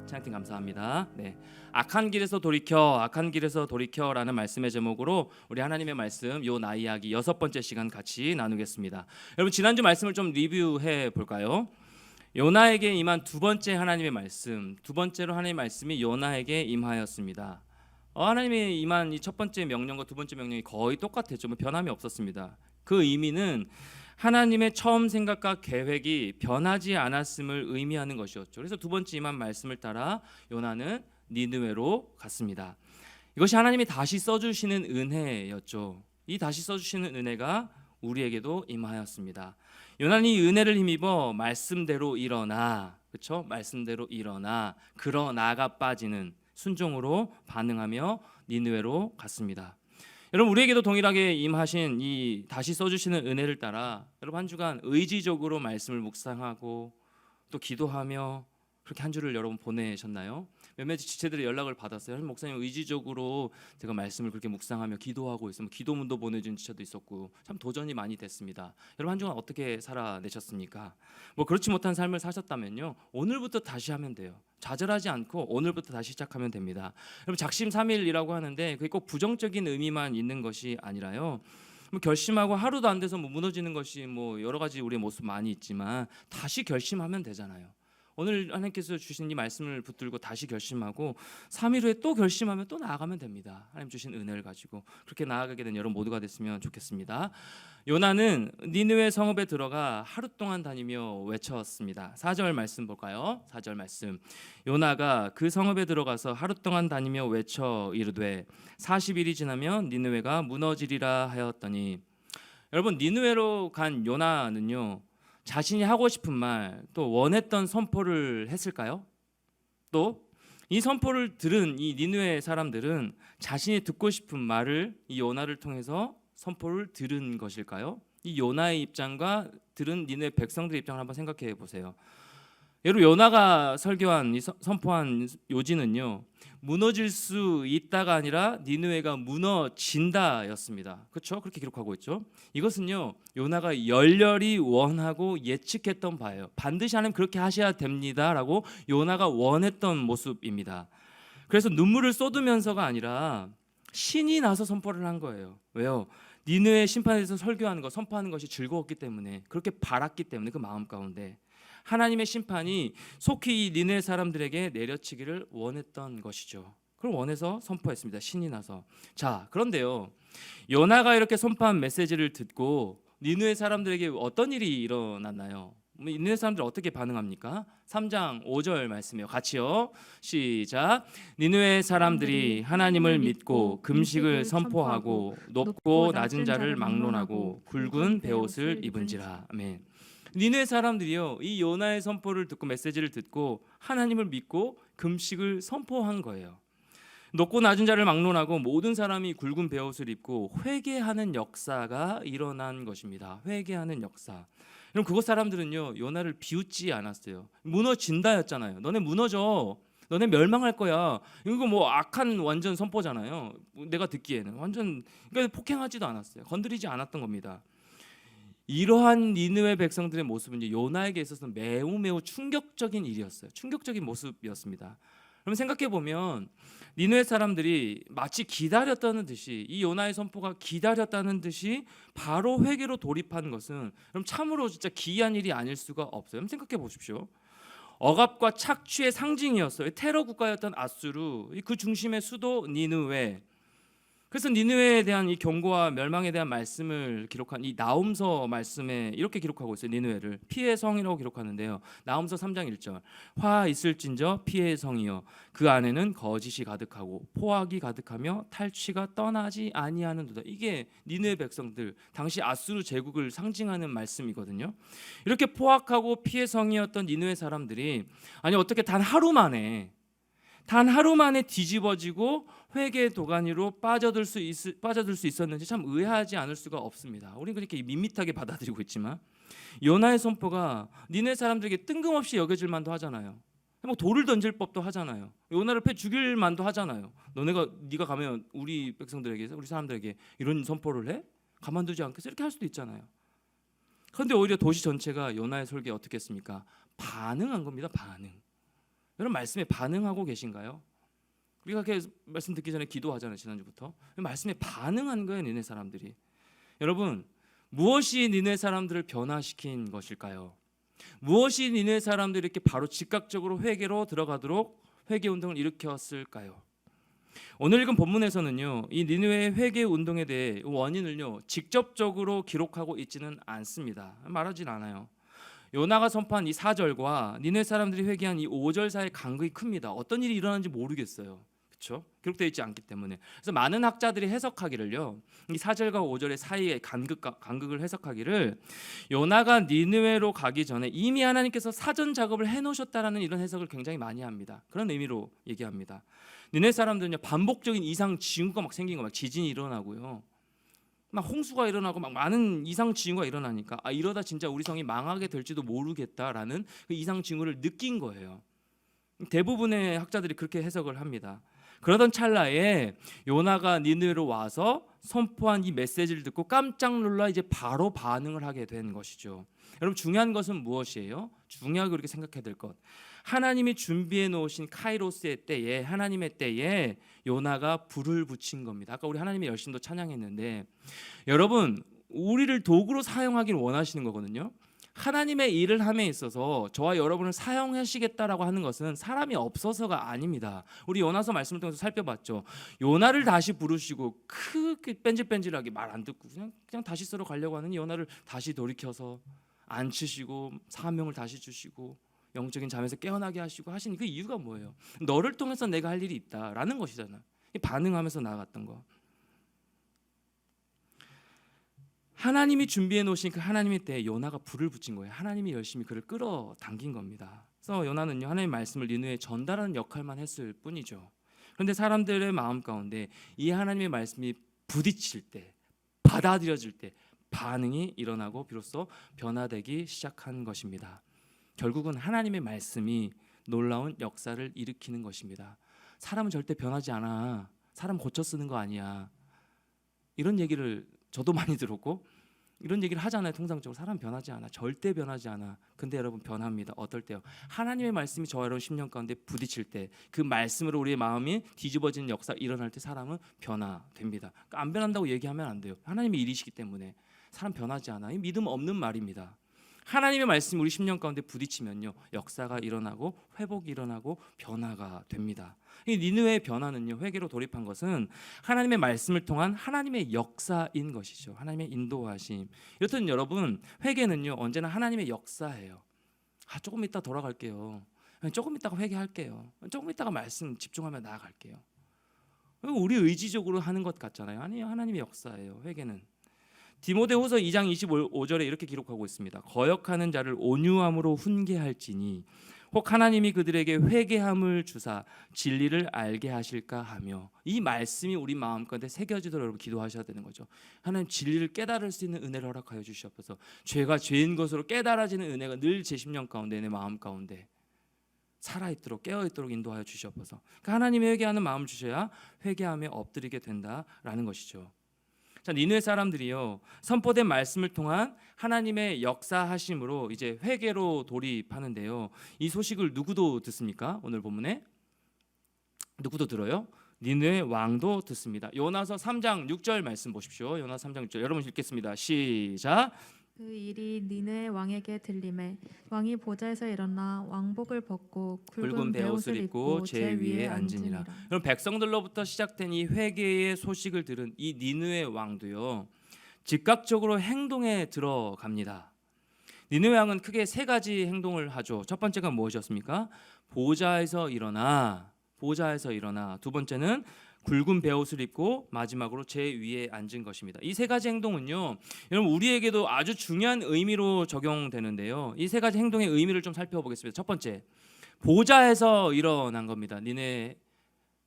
찬양팀 감사합니다. 네, 악한 길에서 돌이켜라는 말씀의 제목으로 우리 하나님의 말씀 요나 이야기 6번째 시간 같이 나누겠습니다. 여러분 지난주 말씀을 좀 리뷰해 볼까요? 요나에게 임한 두 번째 하나님의 말씀, 두 번째로 하나님의 말씀이 요나에게 임하였습니다. 하나님의 임한 이 첫 번째 명령과 두 번째 명령이 거의 똑같았죠. 변함이 없었습니다. 그 의미는 하나님의 처음 생각과 계획이 변하지 않았음을 의미하는 것이었죠. 그래서 두 번째 임한 말씀을 따라 요나는 니느웨로 갔습니다. 이것이 하나님이 다시 써주시는 은혜였죠. 이 다시 써주시는 은혜가 우리에게도 임하였습니다. 요나는 이 은혜를 힘입어 말씀대로 일어나, 그렇죠? 말씀대로 일어나 그러나가 빠지는 순종으로 반응하며 니느웨로 갔습니다. 여러분 우리에게도 동일하게 임하신 이 다시 써주시는 은혜를 따라 여러분 한 주간 의지적으로 말씀을 묵상하고 또 기도하며 그렇게 한 주를 여러분 보내셨나요? 몇몇 지체들의 연락을 받았어요. 목사님 의지적으로 제가 말씀을 그렇게 묵상하며 기도하고 있으면 기도문도 보내준 지체도 있었고 참 도전이 많이 됐습니다. 여러분 한 주간 어떻게 살아내셨습니까? 그렇지 못한 삶을 사셨다면요 오늘부터 다시 하면 돼요. 좌절하지 않고 오늘부터 다시 시작하면 됩니다. 여러분 작심삼일이라고 하는데 그게 꼭 부정적인 의미만 있는 것이 아니라요. 결심하고 하루도 안 돼서 무너지는 것이 여러 가지 우리의 모습 많이 있지만 다시 결심하면 되잖아요. 오늘 하나님께서 주신 이 말씀을 붙들고 다시 결심하고 3일 후에 또 결심하면 또 나아가면 됩니다. 하나님 주신 은혜를 가지고 그렇게 나아가게 된 여러분 모두가 됐으면 좋겠습니다. 요나는 니느웨 성읍에 들어가 하루 동안 다니며 외쳤습니다. 4절 말씀 볼까요? 4절 말씀. 요나가 그 성읍에 들어가서 하루 동안 다니며 외쳐 이르되 40일이 지나면 니느웨가 무너지리라 하였더니, 여러분 니느웨로 간 요나는요 자신이 하고 싶은 말 또 원했던 선포를 했을까요? 또 이 선포를 들은 이 니느웨 사람들은 자신이 듣고 싶은 말을 이 요나를 통해서 선포를 들은 것일까요? 이 요나의 입장과 들은 니느웨 백성들의 입장을 한번 생각해 보세요. 여러분 요나가 설교한 선포한 요지는요 무너질 수 있다가 아니라 니느웨가 무너진다였습니다. 그렇죠? 그렇게 기록하고 있죠. 이것은요 요나가 열렬히 원하고 예측했던 바예요. 반드시 하나님 그렇게 하셔야 됩니다라고 요나가 원했던 모습입니다. 그래서 눈물을 쏟으면서가 아니라 신이 나서 선포를 한 거예요. 왜요? 니느웨 심판에 대해서 설교하는 것, 선포하는 것이 즐거웠기 때문에, 그렇게 바랐기 때문에, 그 마음 가운데 하나님의 심판이 속히 이 니느웨 사람들에게 내려치기를 원했던 것이죠. 그걸 원해서 선포했습니다. 신이 나서. 자, 그런데요 요나가 이렇게 선포한 메시지를 듣고 니느웨 사람들에게 어떤 일이 일어났나요? 니느웨 사람들 어떻게 반응합니까? 3장 5절 말씀이요. 같이요. 시작. 니느웨 사람들이 하나님을 믿고 금식을 선포하고 높고 낮은 자를 막론하고 굵은 베옷을 입은지라. 아멘. 니느웨 사람들이요 이 요나의 선포를 듣고 메시지를 듣고 하나님을 믿고 금식을 선포한 거예요. 높고 낮은 자를 막론하고 모든 사람이 굵은 베옷을 입고 회개하는 역사가 일어난 것입니다. 회개하는 역사. 그럼 그곳 사람들은요 요나를 비웃지 않았어요. 무너진다였잖아요. 너네 무너져. 너네 멸망할 거야. 이거 뭐 악한 완전 선포잖아요. 내가 듣기에는 완전, 그러니까 폭행하지도 않았어요. 건드리지 않았던 겁니다. 이러한 니느웨 백성들의 모습은 요나에게 있어서는 매우 충격적인 일이었어요. 충격적인 모습이었습니다. 그럼 생각해 보면 니느웨 사람들이 마치 기다렸다는 듯이, 이 요나의 선포가 기다렸다는 듯이 바로 회개로 돌입한 것은 그럼 참으로 진짜 기이한 일이 아닐 수가 없어요. 생각해 보십시오. 억압과 착취의 상징이었어요. 테러 국가였던 아수르, 그 중심의 수도 니느웨. 그래서 니느웨에 대한 이 경고와 멸망에 대한 말씀을 기록한 이 나훔서 말씀에 이렇게 기록하고 있어요. 니느웨를 피의 성이라고 기록하는데요. 나훔서 3장 1절. 화 있을진저 피의 성이여 그 안에는 거짓이 가득하고 포악이 가득하며 탈취가 떠나지 아니하는도다. 이게 니느웨 백성들 당시 아수르 제국을 상징하는 말씀이거든요. 이렇게 포악하고 피의 성이었던 니느웨 사람들이 아니 어떻게 단 하루 만에 뒤집어지고 회개의 도가니로 빠져들 수 있었는지 참 의아하지 않을 수가 없습니다. 우리는 그렇게 밋밋하게 받아들이고 있지만 요나의 선포가 니네 사람들에게 뜬금없이 여겨질 만도 하잖아요. 뭐 돌을 던질 법도 하잖아요. 요나를 패 죽일 만도 하잖아요. 네가 가면 우리 백성들에게, 우리 사람들에게 이런 선포를 해? 가만두지 않겠어? 이렇게 할 수도 있잖아요. 그런데 오히려 도시 전체가 요나의 설교에 어떻게 했습니까? 반응한 겁니다. 반응. 여러분 말씀에 반응하고 계신가요? 우리가 이렇게 말씀 듣기 전에 기도하잖아요. 지난주부터 말씀에 반응한 거예요. 니네 사람들이. 여러분 무엇이 니네 사람들을 변화시킨 것일까요? 무엇이 니네 사람들이 이렇게 바로 즉각적으로 회개로 들어가도록 회개 운동을 일으켰을까요? 오늘 읽은 본문에서는요 이 니느웨의 회개 운동에 대해 원인을요 직접적으로 기록하고 있지는 않습니다. 말하진 않아요. 요나가 선포한 이 4절과 니네 사람들이 회개한 이 5절 사이의 간극이 큽니다. 어떤 일이 일어났는지 모르겠어요. 그렇죠? 기록되어 있지 않기 때문에. 그래서 많은 학자들이 해석하기를요. 이 4절과 5절의 사이의 간극을 해석하기를 요나가 니느웨로 가기 전에 이미 하나님께서 사전 작업을 해놓으셨다라는 이런 해석을 굉장히 많이 합니다. 그런 의미로 얘기합니다. 니네 사람들은요 반복적인 이상 징후가 막 생긴 거, 막 지진이 일어나고요. 막 홍수가 일어나고 막 많은 이상 징후가 일어나니까 이러다 진짜 우리 성이 망하게 될지도 모르겠다라는 그 이상 징후를 느낀 거예요. 대부분의 학자들이 그렇게 해석을 합니다. 그러던 찰나에 요나가 니느웨로 와서 선포한 이 메시지를 듣고 깜짝 놀라 이제 바로 반응을 하게 된 것이죠. 여러분 중요한 것은 무엇이에요? 중요하게 우리가 생각해야 될 것. 하나님이 준비해 놓으신 카이로스의 때에, 하나님의 때에 요나가 불을 붙인 겁니다. 아까 우리 하나님의 열심도 찬양했는데 여러분 우리를 도구로 사용하길 원하시는 거거든요. 하나님의 일을 함에 있어서 저와 여러분을 사용하시겠다라고 하는 것은 사람이 없어서가 아닙니다. 우리 요나서 말씀을 통해서 살펴봤죠. 요나를 다시 부르시고 크게 뺀질뺀질하게 말 안 듣고 그냥 다시 쓰러 가려고 하는 요나를 다시 돌이켜서 앉히시고 사명을 다시 주시고 영적인 잠에서 깨어나게 하시고 하신 그 이유가 뭐예요? 너를 통해서 내가 할 일이 있다라는 것이잖아. 반응하면서 나아갔던 거. 하나님이 준비해 놓으신 그 하나님의 때에 요나가 불을 붙인 거예요. 하나님이 열심히 그를 끌어당긴 겁니다. 그래서 요나는요, 하나님의 말씀을 니느웨에 전달하는 역할만 했을 뿐이죠. 그런데 사람들의 마음 가운데 이 하나님의 말씀이 부딪힐 때, 받아들여질 때 반응이 일어나고 비로소 변화되기 시작한 것입니다. 결국은 하나님의 말씀이 놀라운 역사를 일으키는 것입니다. 사람은 절대 변하지 않아. 사람 고쳐 쓰는 거 아니야. 이런 얘기를 저도 많이 들었고 이런 얘기를 하잖아요. 통상적으로 사람 변하지 않아. 절대 변하지 않아. 근데 여러분 변합니다. 어떨 때요? 하나님의 말씀이 저와 여러분 10년 가운데 부딪힐 때 그 말씀으로 우리의 마음이 뒤집어지는 역사가 일어날 때 사람은 변화됩니다. 그러니까 안 변한다고 얘기하면 안 돼요. 하나님의 일이시기 때문에 사람 변하지 않아. 이 믿음 없는 말입니다. 하나님의 말씀이 우리 10년 가운데 부딪히면요, 역사가 일어나고 회복이 일어나고 변화가 됩니다. 이 니느웨의 변화는요, 회개로 돌입한 것은 하나님의 말씀을 통한 하나님의 역사인 것이죠. 하나님의 인도하심. 이렇듯 여러분, 회개는요 언제나 하나님의 역사예요. 조금 이따 돌아갈게요. 조금 이따가 회개할게요. 조금 이따가 말씀 집중하며 나아갈게요. 우리 의지적으로 하는 것 같잖아요. 아니요, 하나님의 역사예요. 회개는. 디모데후서 2장 25절에 이렇게 기록하고 있습니다. 거역하는 자를 온유함으로 훈계할지니 혹 하나님이 그들에게 회개함을 주사 진리를 알게 하실까 하며, 이 말씀이 우리 마음 가운데 새겨지도록 여러분 기도하셔야 되는 거죠. 하나님, 진리를 깨달을 수 있는 은혜를 허락하여 주시옵소서. 죄가 죄인 것으로 깨달아지는 은혜가 늘 제 심령 가운데, 내 마음 가운데 살아있도록 깨어있도록 인도하여 주시옵소서. 그러니까 하나님이 회개하는 마음을 주셔야 회개하며 엎드리게 된다라는 것이죠. 자, 니느웨 사람들이요, 선포된 말씀을 통한 하나님의 역사하심으로 이제 회개로 돌입하는데요. 이 소식을 누구도 듣습니까? 오늘 본문에 누구도 들어요? 니느웨 왕도 듣습니다. 요나서 3장 6절 말씀 보십시오. 요나서 3장 6절 여러분 읽겠습니다. 시작. 그 일이 니느웨 왕에게 들림에 왕이 보좌에서 일어나 왕복을 벗고 굵은 베옷을 입고 제 위에 앉으니라. 그럼 백성들로부터 시작된 이 회개의 소식을 들은 이 니느웨 왕도요, 즉각적으로 행동에 들어갑니다. 니느웨 왕은 크게 세 가지 행동을 하죠. 첫 번째가 무엇이었습니까? 보좌에서 일어나. 두 번째는 굵은 베옷을 입고 마지막으로 제 위에 앉은 것입니다. 이 세 가지 행동은요, 여러분 우리에게도 아주 중요한 의미로 적용되는데요. 이 세 가지 행동의 의미를 좀 살펴보겠습니다. 첫 번째, 보좌에서 일어난 겁니다. 니네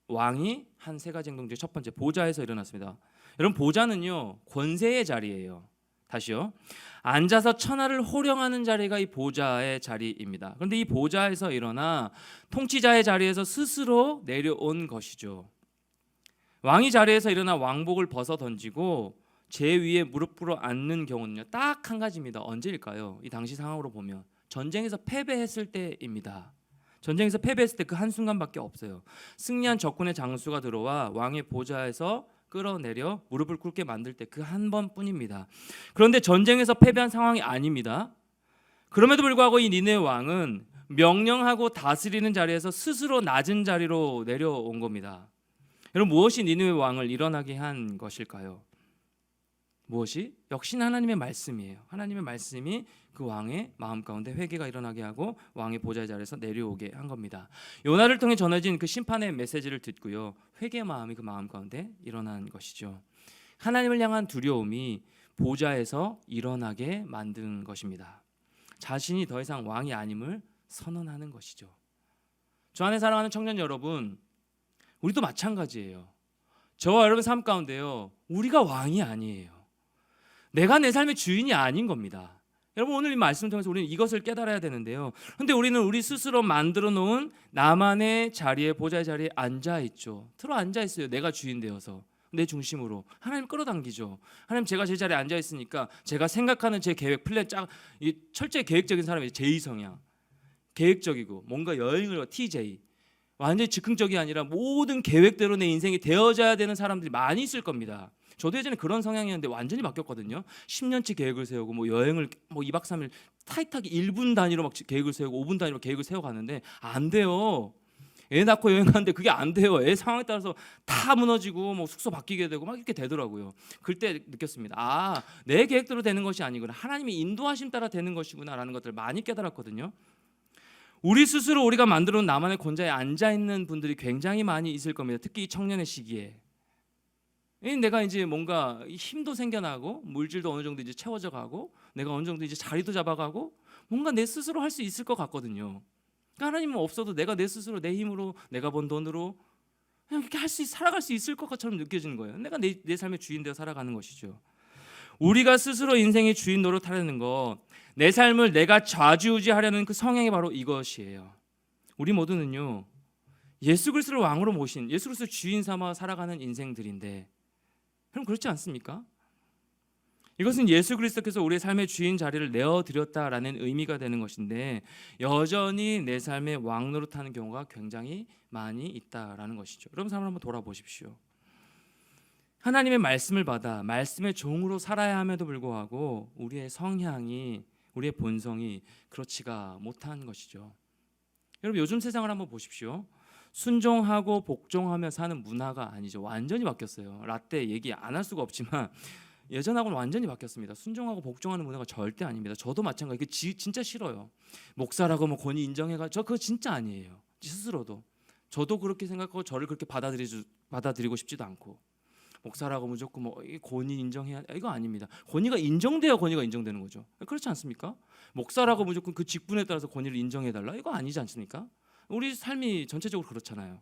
왕이 한 세 가지 행동 중에 첫 번째, 보좌에서 일어났습니다. 여러분 보좌는요, 권세의 자리예요. 다시요. 앉아서 천하를 호령하는 자리가 이 보좌의 자리입니다. 그런데 이 보좌에서 일어나 통치자의 자리에서 스스로 내려온 것이죠. 왕이 자리에서 일어나 왕복을 벗어 던지고 제 위에 무릎 꿇어 앉는 경우는요, 딱 한 가지입니다. 언제일까요? 이 당시 상황으로 보면 전쟁에서 패배했을 때입니다. 전쟁에서 패배했을 때 그 한순간밖에 없어요. 승리한 적군의 장수가 들어와 왕의 보좌에서 끌어내려 무릎을 꿇게 만들 때 그 한 번뿐입니다. 그런데 전쟁에서 패배한 상황이 아닙니다. 그럼에도 불구하고 이 니느웨 왕은 명령하고 다스리는 자리에서 스스로 낮은 자리로 내려온 겁니다. 여러분 무엇이 니느웨 왕을 일어나게 한 것일까요? 무엇이? 역시 하나님의 말씀이에요. 하나님의 말씀이 그 왕의 마음 가운데 회개가 일어나게 하고 왕의 보좌의 자리에서 내려오게 한 겁니다. 요나를 통해 전해진 그 심판의 메시지를 듣고요, 회개의 마음이 그 마음 가운데 일어난 것이죠. 하나님을 향한 두려움이 보좌에서 일어나게 만든 것입니다. 자신이 더 이상 왕이 아님을 선언하는 것이죠. 저 안에 사랑하는 청년 여러분, 우리도 마찬가지예요. 저와 여러분 삶 가운데요, 우리가 왕이 아니에요. 내가 내 삶의 주인이 아닌 겁니다. 여러분 오늘 이 말씀을 통해서 우리는 이것을 깨달아야 되는데요. 그런데 우리는 우리 스스로 만들어 놓은 나만의 자리에, 보좌의 자리에 앉아 있죠. 틀어 앉아 있어요. 내가 주인 되어서 내 중심으로 하나님 끌어당기죠. 하나님, 제가 제 자리에 앉아 있으니까 제가 생각하는 제 계획, 플랜 철저히 계획적인 사람이 제2성향, 계획적이고 뭔가 여행을 TJ 완전히 즉흥적이 아니라 모든 계획대로 내 인생이 되어져야 되는 사람들이 많이 있을 겁니다. 저도 예전에 그런 성향이었는데 완전히 바뀌었거든요. 10년치 계획을 세우고 뭐 여행을 뭐 2박 3일 타이트하게 1분 단위로 막 계획을 세우고 5분 단위로 계획을 세워가는데 안 돼요. 애 낳고 여행 가는데 그게 안 돼요. 애 상황에 따라서 다 무너지고 뭐 숙소 바뀌게 되고 막 이렇게 되더라고요. 그때 느꼈습니다. 아, 내 계획대로 되는 것이 아니구나. 하나님의 인도하심 따라 되는 것이구나라는 것들을 많이 깨달았거든요. 우리 스스로 우리가 만들어 놓은 나만의 권좌에 앉아 있는 분들이 굉장히 많이 있을 겁니다. 특히 이 청년의 시기에. 내가 이제 뭔가 힘도 생겨나고 물질도 어느 정도 이제 채워져 가고 내가 어느 정도 이제 자리도 잡아가고 뭔가 내 스스로 할 수 있을 것 같거든요. 그러니까 하나님은 없어도 내가 내 스스로 내 힘으로 내가 번 돈으로 그냥 이렇게 살아갈 수 있을 것처럼 느껴지는 거예요. 내가 내 삶의 주인 되어 살아가는 것이죠. 우리가 스스로 인생의 주인 노릇하려는 거, 내 삶을 내가 좌지우지하려는 그 성향이 바로 이것이에요. 우리 모두는요, 예수 그리스도를 왕으로 모신, 예수 그리스도 주인 삼아 살아가는 인생들인데, 그럼 그렇지 않습니까? 이것은 예수 그리스도께서 우리의 삶의 주인 자리를 내어드렸다라는 의미가 되는 것인데, 여전히 내 삶의 왕 노릇하는 경우가 굉장히 많이 있다라는 것이죠. 여러분 삶을 한번 돌아보십시오. 하나님의 말씀을 받아 말씀의 종으로 살아야 함에도 불구하고 우리의 성향이, 우리의 본성이 그렇지가 못한 것이죠. 여러분 요즘 세상을 한번 보십시오. 순종하고 복종하며 사는 문화가 아니죠. 완전히 바뀌었어요. 라떼 얘기 안 할 수가 없지만 예전하고는 완전히 바뀌었습니다. 순종하고 복종하는 문화가 절대 아닙니다. 저도 마찬가지. 이게 진짜 싫어요. 목사라고 뭐 권위 인정해가 저 그거 진짜 아니에요. 스스로도 저도 그렇게 생각하고 저를 그렇게 받아들이고 싶지도 않고 목사라고 무조건 뭐 권위 인정해야 이거 아닙니다. 권위가 인정돼야 권위가 인정되는 거죠. 그렇지 않습니까? 목사라고 무조건 그 직분에 따라서 권위를 인정해달라 이거 아니지 않습니까? 우리 삶이 전체적으로 그렇잖아요.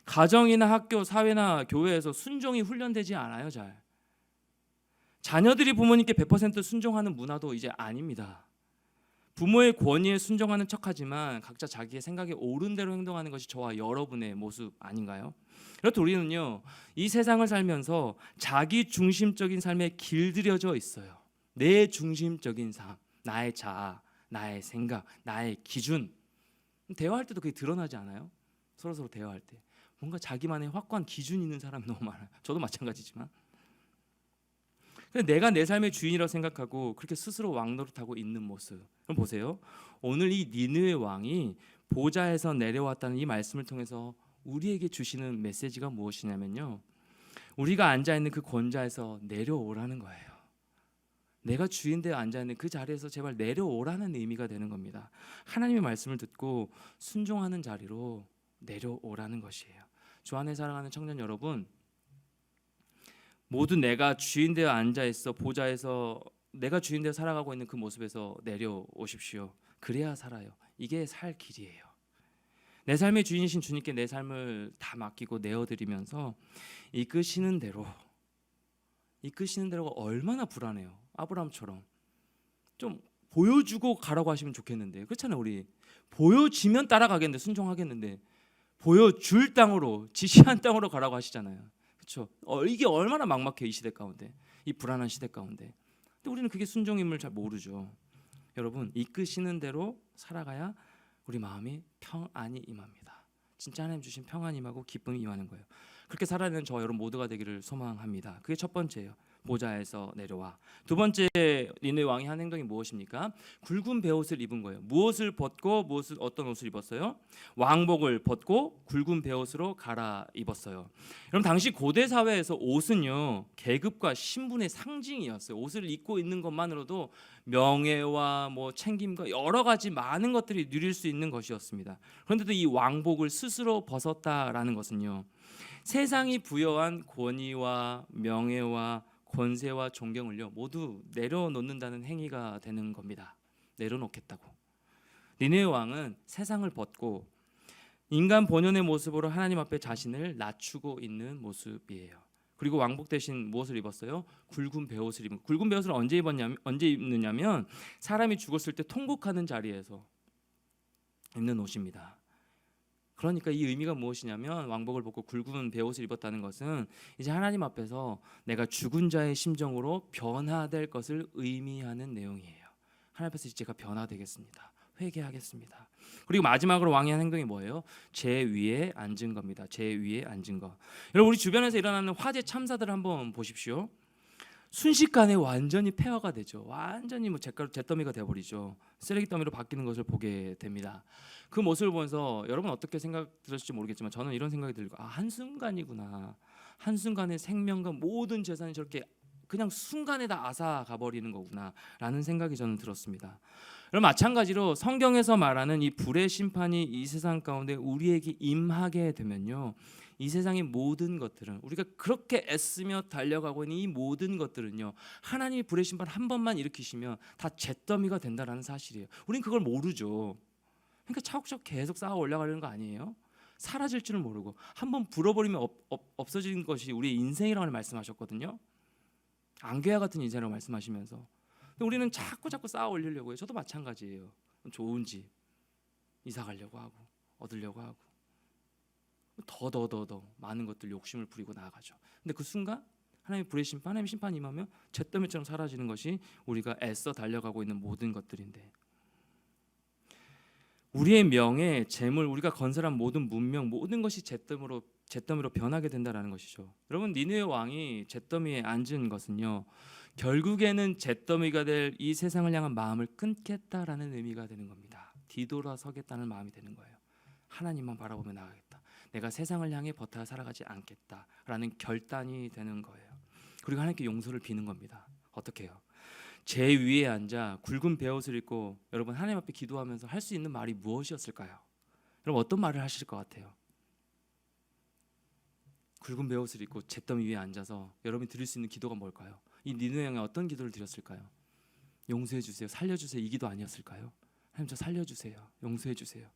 가정이나 학교, 사회나 교회에서 순종이 훈련되지 않아요. 잘 자녀들이 부모님께 100% 순종하는 문화도 이제 아닙니다. 부모의 권위에 순종하는 척하지만 각자 자기의 생각에 옳은 대로 행동하는 것이 저와 여러분의 모습 아닌가요? 그렇듯 우리는요 이 세상을 살면서 자기 중심적인 삶에 길들여져 있어요. 내 중심적인 삶, 나의 자아, 나의 생각, 나의 기준. 대화할 때도 그게 드러나지 않아요? 서로 대화할 때 뭔가 자기만의 확고한 기준이 있는 사람이 너무 많아요. 저도 마찬가지지만 내가 내 삶의 주인이라고 생각하고 그렇게 스스로 왕노릇하고 있는 모습. 그럼 보세요. 오늘 이 니느웨 왕이 보좌에서 내려왔다는 이 말씀을 통해서 우리에게 주시는 메시지가 무엇이냐면요. 우리가 앉아있는 그 권좌에서 내려오라는 거예요. 내가 주인 되어 앉아있는 그 자리에서 제발 내려오라는 의미가 되는 겁니다. 하나님의 말씀을 듣고 순종하는 자리로 내려오라는 것이에요. 주 안에 사랑하는 청년 여러분, 모두 내가 주인 되어 앉아있어 보좌에서 내가 주인 되어 살아가고 있는 그 모습에서 내려오십시오. 그래야 살아요. 이게 살 길이에요. 내 삶의 주인이신 주님께 내 삶을 다 맡기고 내어드리면서 이끄시는 대로가 얼마나 불안해요. 아브라함처럼 좀 보여주고 가라고 하시면 좋겠는데 그렇잖아요. 우리 보여지면 따라가겠는데 순종하겠는데 보여줄 땅으로 지시한 땅으로 가라고 하시잖아요. 그렇죠? 이게 얼마나 막막해 이 시대 가운데, 이 불안한 시대 가운데. 근데 우리는 그게 순종임을 잘 모르죠. 여러분 이끄시는 대로 살아가야 우리 마음이 평안이 임합니다. 진짜 하나님 주신 평안이 임하고 기쁨이 임하는 거예요. 그렇게 살아야 되는 저와 여러분 모두가 되기를 소망합니다. 그게 첫 번째예요. 보좌에서 내려와. 두 번째 니느웨 왕이 한 행동이 무엇입니까? 굵은 베옷을 입은 거예요. 무엇을 벗고 어떤 옷을 입었어요? 왕복을 벗고 굵은 베옷으로 갈아입었어요. 여러분 당시 고대 사회에서 옷은요 계급과 신분의 상징이었어요. 옷을 입고 있는 것만으로도 명예와 뭐 챙김과 여러 가지 많은 것들이 누릴 수 있는 것이었습니다. 그런데도 이 왕복을 스스로 벗었다라는 것은요 세상이 부여한 권위와 명예와 권세와 존경을요 모두 내려놓는다는 행위가 되는 겁니다. 내려놓겠다고. 니느웨 왕은 세상을 벗고 인간 본연의 모습으로 하나님 앞에 자신을 낮추고 있는 모습이에요. 그리고 왕복 대신 무엇을 입었어요? 굵은 베옷을 입은. 굵은 베옷을 언제 입느냐면 사람이 죽었을 때 통곡하는 자리에서 입는 옷입니다. 그러니까 이 의미가 무엇이냐면 왕복을 벗고 굵은 베옷을 입었다는 것은 이제 하나님 앞에서 내가 죽은 자의 심정으로 변화될 것을 의미하는 내용이에요. 하나님 앞에서 제가 변화되겠습니다. 회개하겠습니다. 그리고 마지막으로 왕이 한 행동이 뭐예요? 제 위에 앉은 겁니다. 제 위에 앉은 거. 여러분 우리 주변에서 일어나는 화재 참사들을 한번 보십시오. 순식간에 완전히 폐허가 되죠. 완전히 뭐 잿더미가 되어버리죠. 쓰레기 더미로 바뀌는 것을 보게 됩니다. 그 모습을 보면서 여러분 어떻게 생각 들으실지 모르겠지만 저는 이런 생각이 들고 한순간이구나. 한순간에 생명과 모든 재산이 저렇게 그냥 순간에 다 앗아 가버리는 거구나 라는 생각이 저는 들었습니다. 여러분 마찬가지로 성경에서 말하는 이 불의 심판이 이 세상 가운데 우리에게 임하게 되면요, 이 세상의 모든 것들은, 우리가 그렇게 애쓰며 달려가고 있는 이 모든 것들은요, 하나님이 불의 심판 한 번만 일으키시면 다 잿더미가 된다라는 사실이에요. 우린 그걸 모르죠. 그러니까 차곡차곡 계속 쌓아 올라가려는 거 아니에요? 사라질 줄은 모르고 한번 불어버리면 없어지는 것이 우리의 인생이라고 말씀하셨거든요. 안개와 같은 인생이라고 말씀하시면서, 근데 우리는 자꾸 쌓아 올리려고 해요. 저도 마찬가지예요. 좋은 집 이사 가려고 하고 얻으려고 하고 더 많은 것들 욕심을 부리고 나아가죠. 근데 그 순간 하나님의 불의 심판, 하나님의 심판이 임하면 잿더미처럼 사라지는 것이 우리가 애써 달려가고 있는 모든 것들인데, 우리의 명예, 재물, 우리가 건설한 모든 문명, 모든 것이 잿더미로 변하게 된다라는 것이죠. 여러분 니느웨 왕이 잿더미에 앉은 것은요, 결국에는 잿더미가 될 이 세상을 향한 마음을 끊겠다라는 의미가 되는 겁니다. 뒤돌아서겠다는 마음이 되는 거예요. 하나님만 바라보며 나가겠다. 내가 세상을 향해 버타여 살아가지 않겠다라는 결단이 되는 거예요. 그리고 하나님께 용서를 비는 겁니다. 어떻게 해요? 제 위에 앉아 굵은 베옷을 입고 여러분 하나님 앞에 기도하면서 할 수 있는 말이 무엇이었을까요? 여러분 어떤 말을 하실 것 같아요? 굵은 베옷을 입고 잿더미 위에 앉아서 여러분이 드릴 수 있는 기도가 뭘까요? 이 니느웨 왕이 어떤 기도를 드렸을까요? 용서해 주세요, 살려 주세요, 이 기도 아니었을까요? 하나님 저 살려 주세요, 용서해 주세요,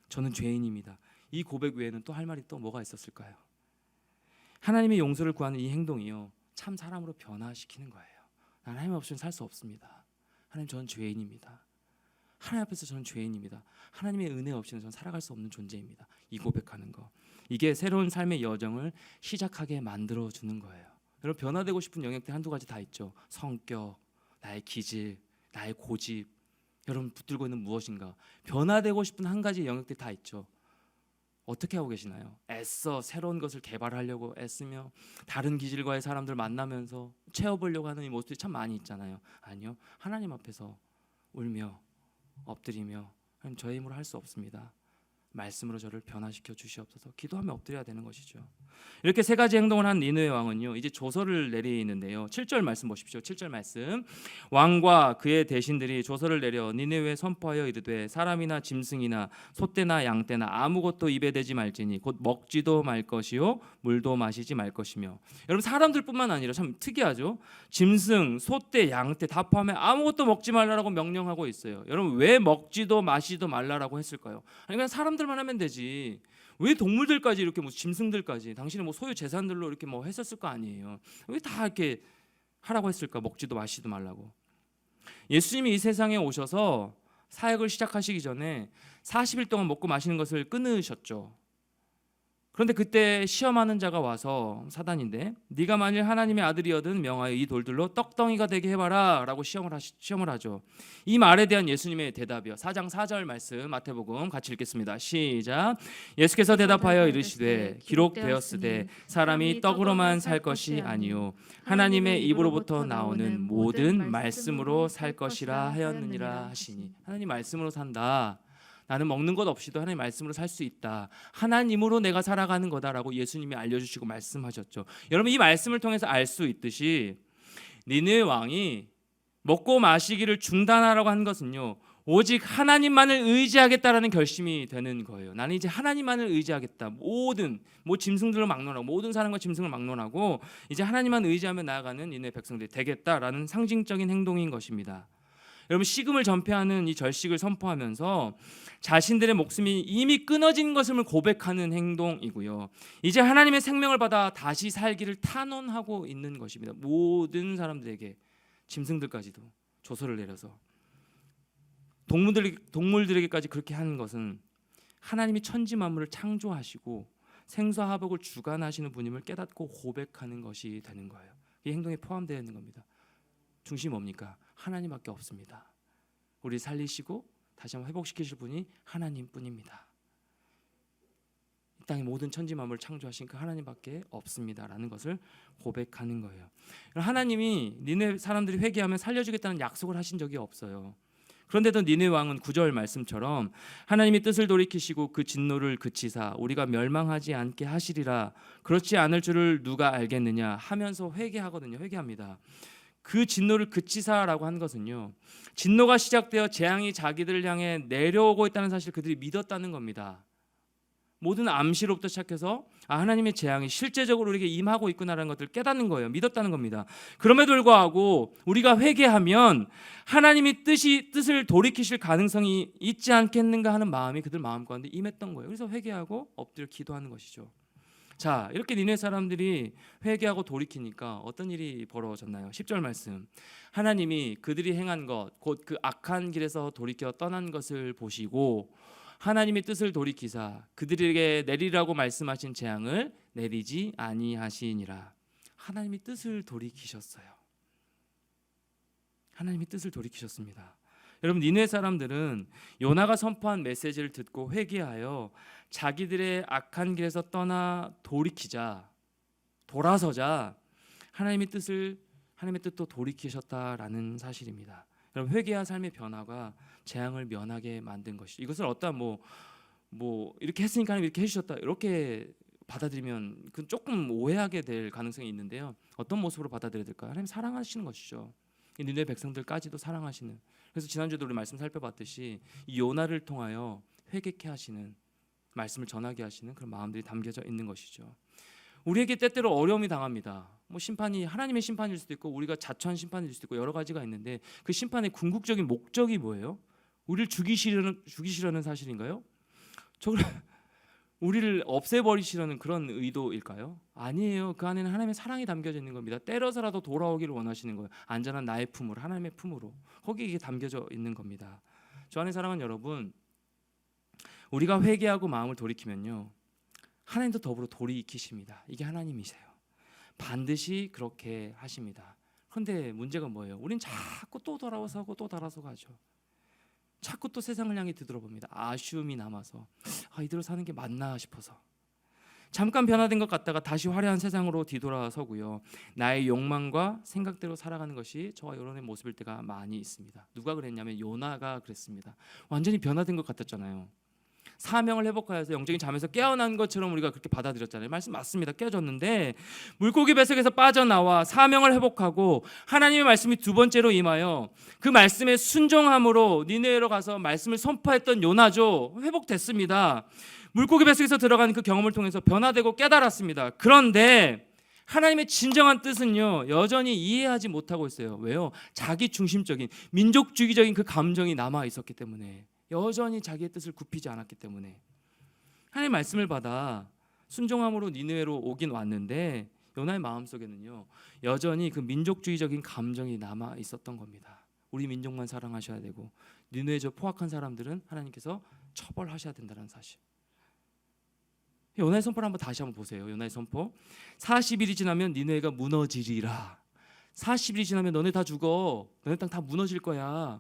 저는 죄인입니다. 이 고백 외에는 또 할 말이 또 뭐가 있었을까요? 하나님의 용서를 구하는 이 행동이요, 참 사람으로 변화시키는 거예요. 하나님 없이는 살 수 없습니다. 하나님 저는 죄인입니다. 하나님 앞에서 저는 죄인입니다. 하나님의 은혜 없이는 저는 살아갈 수 없는 존재입니다. 이 고백하는 거, 이게 새로운 삶의 여정을 시작하게 만들어주는 거예요. 여러분 변화되고 싶은 영역들 한두 가지 다 있죠. 성격, 나의 기질, 나의 고집, 여러분 붙들고 있는 무엇인가, 변화되고 싶은 한 가지 영역들 다 있죠. 어떻게 하고 계시나요? 애써 새로운 것을 개발하려고 애쓰며 다른 기질과의 사람들 만나면서 채워보려고 하는 이 모습들이 참 많이 있잖아요. 아니요, 하나님 앞에서 울며 엎드리며, 하나님 저의 힘으로 할 수 없습니다, 말씀으로 저를 변화시켜 주시옵소서, 기도하며 엎드려야 되는 것이죠. 이렇게 세 가지 행동을 한 니느웨 왕은요, 이제 조서를 내리는데요. 7절 말씀 보십시오. 7절 말씀. 왕과 그의 대신들이 조서를 내려 니느웨에 선포하여 이르되 사람이나 짐승이나 소떼나 양떼나 아무것도 입에 대지 말지니 곧 먹지도 말 것이요 물도 마시지 말 것이며. 여러분 사람들뿐만 아니라 참 특이하죠. 짐승, 소떼, 양떼 다 포함해 아무것도 먹지 말라라고 명령하고 있어요. 여러분 왜 먹지도 마시지도 말라라고 했을까요? 아니 그냥 사람들만 하면 되지, 왜 동물들까지 이렇게 뭐 짐승들까지 당신의 뭐 소유 재산들로 이렇게 뭐 했었을 거 아니에요? 왜 다 이렇게 하라고 했을까? 먹지도 마시지도 말라고. 예수님이 이 세상에 오셔서 사역을 시작하시기 전에 40일 동안 먹고 마시는 것을 끊으셨죠. 그런데 그때 시험하는 자가 와서, 사단인데, 네가 만일 하나님의 아들이거든 명하여 이 돌들로 떡덩이가 되게 해봐라 라고 시험을 하죠. 이 말에 대한 예수님의 대답이요, 4장 4절 말씀 마태복음 같이 읽겠습니다. 시작. 예수께서 대답하여 이르시되 기록되었으되 사람이 떡으로만 살 것이 아니요 하나님의 입으로부터 나오는 모든 말씀으로 살 것이라 하였느니라 하시니. 하나님 말씀으로 산다, 나는 먹는 것 없이도 하나님 말씀으로 살 수 있다, 하나님으로 내가 살아가는 거다라고 예수님이 알려주시고 말씀하셨죠. 여러분 이 말씀을 통해서 알 수 있듯이 니느웨 왕이 먹고 마시기를 중단하라고 한 것은요, 오직 하나님만을 의지하겠다라는 결심이 되는 거예요. 나는 이제 하나님만을 의지하겠다. 모든 짐승들을 막론하고, 모든 사람과 짐승을 막론하고 이제 하나님만 의지하며 나아가는 니느웨 백성들이 되겠다라는 상징적인 행동인 것입니다. 여러분 식음을 전폐하는 이 절식을 선포하면서 자신들의 목숨이 이미 끊어진 것을 고백하는 행동이고요, 이제 하나님의 생명을 받아 다시 살기를 탄원하고 있는 것입니다. 모든 사람들에게, 짐승들까지도 조서를 내려서 동물들에게까지 그렇게 하는 것은 하나님이 천지 만물을 창조하시고 생사화복을 주관하시는 분임을 깨닫고 고백하는 것이 되는 거예요. 이 행동에 포함되어 있는 겁니다. 중심이 뭡니까? 하나님밖에 없습니다. 우리 살리시고 다시 한번 회복시키실 분이 하나님뿐입니다. 이 땅의 모든 천지 만물을 창조하신 그 하나님밖에 없습니다라는 것을 고백하는 거예요. 하나님이 니네 사람들이 회개하면 살려주겠다는 약속을 하신 적이 없어요. 그런데도 니네 왕은 9절 말씀처럼 하나님이 뜻을 돌이키시고 그 진노를 그치사 우리가 멸망하지 않게 하시리라. 그렇지 않을 줄을 누가 알겠느냐 하면서 회개하거든요. 회개합니다. 그 진노를 그치사라고 한 것은요, 진노가 시작되어 재앙이 자기들을 향해 내려오고 있다는 사실을 그들이 믿었다는 겁니다. 모든 암시로부터 시작해서 하나님의 재앙이 실제적으로 우리에게 임하고 있구나라는 것들을 깨닫는 거예요. 믿었다는 겁니다. 그럼에도 불구하고 우리가 회개하면 하나님이 뜻을 돌이키실 가능성이 있지 않겠는가 하는 마음이 그들 마음 가운데 임했던 거예요. 그래서 회개하고 엎드려 기도하는 것이죠. 자, 이렇게 니네 사람들이 회개하고 돌이키니까 어떤 일이 벌어졌나요? 10절 말씀. 하나님이 그들이 행한 것, 곧 그 악한 길에서 돌이켜 떠난 것을 보시고 하나님의 뜻을 돌이키사 그들에게 내리라고 말씀하신 재앙을 내리지 아니하시니라. 하나님이 뜻을 돌이키셨어요. 하나님이 뜻을 돌이키셨습니다. 여러분, 니네 사람들은 요나가 선포한 메시지를 듣고 회개하여 자기들의 악한 길에서 떠나 돌아서자 하나님의 뜻도 돌이키셨다라는 사실입니다. 여러분, 회개와 삶의 변화가 재앙을 면하게 만든 것이죠. 이것을 어떠한 뭐 이렇게 했으니까 하나님 이렇게 해주셨다 이렇게 받아들이면 그 조금 오해하게 될 가능성이 있는데요. 어떤 모습으로 받아들여야 될까요? 하나님 사랑하시는 것이죠. 니네 백성들까지도 사랑하시는. 그래서 지난주에도 우리 말씀 살펴봤듯이 이 요나를 통하여 회개케 하시는, 말씀을 전하게 하시는 그런 마음들이 담겨져 있는 것이죠. 우리에게 때때로 어려움이 당합니다. 뭐 심판이 하나님의 심판일 수도 있고 우리가 자초한 심판일 수도 있고 여러 가지가 있는데 그 심판의 궁극적인 목적이 뭐예요? 우리를 죽이시려는 사실인가요? 우리를 없애버리시려는 그런 의도일까요? 아니에요. 그 안에는 하나님의 사랑이 담겨져 있는 겁니다. 때려서라도 돌아오기를 원하시는 거예요. 안전한 나의 품으로, 하나님의 품으로. 거기에 이게 담겨져 있는 겁니다. 저 안에 사랑하는 여러분, 우리가 회개하고 마음을 돌이키면요, 하나님도 더불어 돌이키십니다. 이게 하나님이세요. 반드시 그렇게 하십니다. 그런데 문제가 뭐예요? 우린 자꾸 또 돌아서고 또 돌아서 가죠. 자꾸 또 세상을 향해 뒤돌아봅니다. 아쉬움이 남아서 이대로 사는 게 맞나 싶어서 잠깐 변화된 것 같다가 다시 화려한 세상으로 뒤돌아서고요. 나의 욕망과 생각대로 살아가는 것이 저와 여러분의 모습일 때가 많이 있습니다. 누가 그랬냐면 요나가 그랬습니다. 완전히 변화된 것 같았잖아요. 사명을 회복하여서 영적인 잠에서 깨어난 것처럼 우리가 그렇게 받아들였잖아요. 말씀 맞습니다. 깨어졌는데 물고기 뱃속에서 빠져나와 사명을 회복하고 하나님의 말씀이 두 번째로 임하여 그 말씀에 순종함으로 니느웨로 가서 말씀을 선포했던 요나죠. 회복됐습니다. 물고기 뱃속에서 들어간 그 경험을 통해서 변화되고 깨달았습니다. 그런데 하나님의 진정한 뜻은요, 여전히 이해하지 못하고 있어요. 왜요? 자기 중심적인 민족주의적인 그 감정이 남아 있었기 때문에, 여전히 자기의 뜻을 굽히지 않았기 때문에. 하나님의 말씀을 받아 순종함으로 니느웨로 오긴 왔는데 요나의 마음속에는요, 여전히 그 민족주의적인 감정이 남아 있었던 겁니다. 우리 민족만 사랑하셔야 되고 니느웨 저 포악한 사람들은 하나님께서 처벌하셔야 된다는 사실. 요나의 선포를 다시 한번 보세요. 요나의 선포. 40일이 지나면 니느웨가 무너지리라. 40일이 지나면 너네 다 죽어. 너네 땅 다 무너질 거야.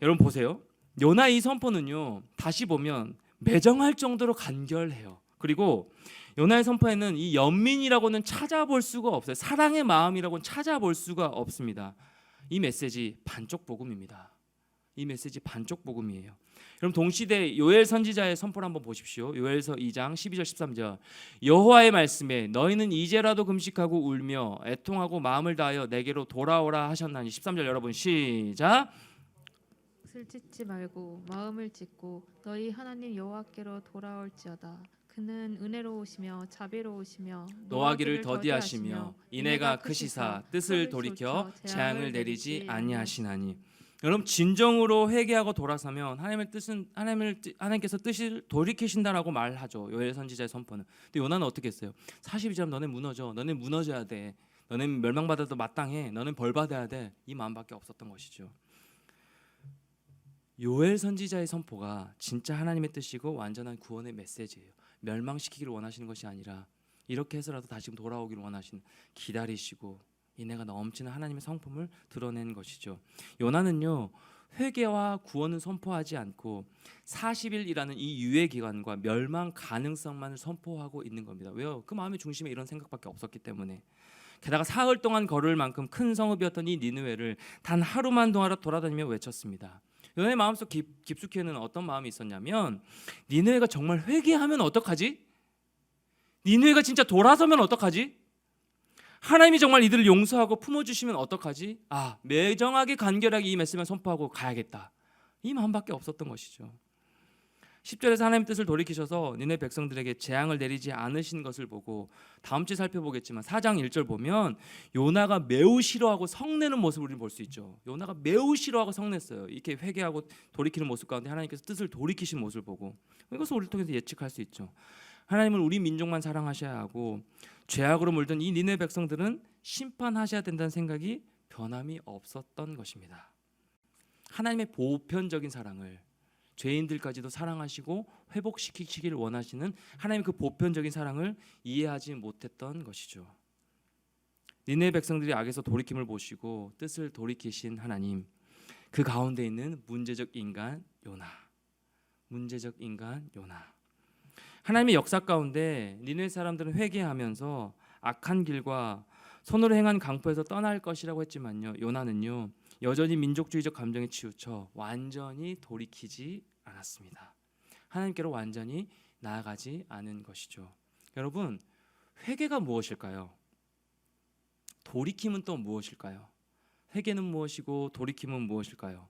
여러분 보세요. 요나 이 선포는요, 다시 보면 매정할 정도로 간결해요. 그리고 요나의 선포에는 이 연민이라고는 찾아볼 수가 없어요. 사랑의 마음이라고는 찾아볼 수가 없습니다. 이 메시지 반쪽 복음입니다. 이 메시지 반쪽 복음이에요. 여러분 동시대 요엘 선지자의 선포를 한번 보십시오. 요엘서 2장 12절 13절. 여호와의 말씀에 너희는 이제라도 금식하고 울며 애통하고 마음을 다하여 내게로 돌아오라 하셨나니. 13절 여러분 시작. 뜻을 찢지 말고 마음을 찢고 너희 하나님 여호와께로 돌아올지어다. 그는 은혜로우시며 자비로우시며 노하기를 더디하시며 인애가 크시사 뜻을 돌이켜 재앙을 내리지 아니하시나니. 여러분 진정으로 회개하고 돌아서면 하나님께서 뜻을 돌이키신다라고 말하죠. 요엘 선지자의 선포는. 근데 요나는 어떻게 했어요? 40이 지나면 너네 무너져. 너네 무너져야 돼. 너네 멸망받아도 마땅해. 너네 벌 받아야 돼. 이 마음밖에 없었던 것이죠. 요엘 선지자의 선포가 진짜 하나님의 뜻이고 완전한 구원의 메시지예요. 멸망시키기를 원하시는 것이 아니라 이렇게 해서라도 다시 돌아오기를 원하시는, 기다리시고 인애가 넘치는 하나님의 성품을 드러낸 것이죠. 요나는요, 회개와 구원은 선포하지 않고 40일이라는 이 유예 기간과 멸망 가능성만을 선포하고 있는 겁니다. 왜요? 그 마음의 중심에 이런 생각밖에 없었기 때문에. 게다가 사흘 동안 걸을 만큼 큰 성읍이었던 이 니느웨를 단 하루만 돌아다니며 외쳤습니다. 요나의 마음속 깊숙이는 어떤 마음이 있었냐면, 니느웨가 정말 회개하면 어떡하지? 니느웨가 진짜 돌아서면 어떡하지? 하나님이 정말 이들을 용서하고 품어주시면 어떡하지? 매정하게 간결하게 이 말씀을 선포하고 가야겠다. 이 마음밖에 없었던 것이죠. 10절에서 하나님의 뜻을 돌이키셔서 니네 백성들에게 재앙을 내리지 않으신 것을 보고, 다음 주에 살펴보겠지만 4장 1절 보면 요나가 매우 싫어하고 성내는 모습을 우리는 볼 수 있죠. 요나가 매우 싫어하고 성냈어요. 이렇게 회개하고 돌이키는 모습 가운데 하나님께서 뜻을 돌이키신 모습을 보고, 이것을 우리를 통해서 예측할 수 있죠. 하나님은 우리 민족만 사랑하셔야 하고 죄악으로 물든 이 니네 백성들은 심판하셔야 된다는 생각이 변함이 없었던 것입니다. 하나님의 보편적인 사랑을 죄인들까지도 사랑하시고 회복시키시길 원하시는 하나님의 그 보편적인 사랑을 이해하지 못했던 것이죠. 니네 백성들이 악에서 돌이킴을 보시고 뜻을 돌이키신 하나님, 그 가운데 있는 문제적 인간 요나. 하나님의 역사 가운데 니네 사람들은 회개하면서 악한 길과 손으로 행한 강포에서 떠날 것이라고 했지만요, 요나는요 여전히 민족주의적 감정에 치우쳐 완전히 돌이키지 않았습니다. 하나님께로 완전히 나아가지 않은 것이죠. 여러분, 회개가 무엇일까요? 돌이킴은 또 무엇일까요? 회개는 무엇이고 돌이킴은 무엇일까요?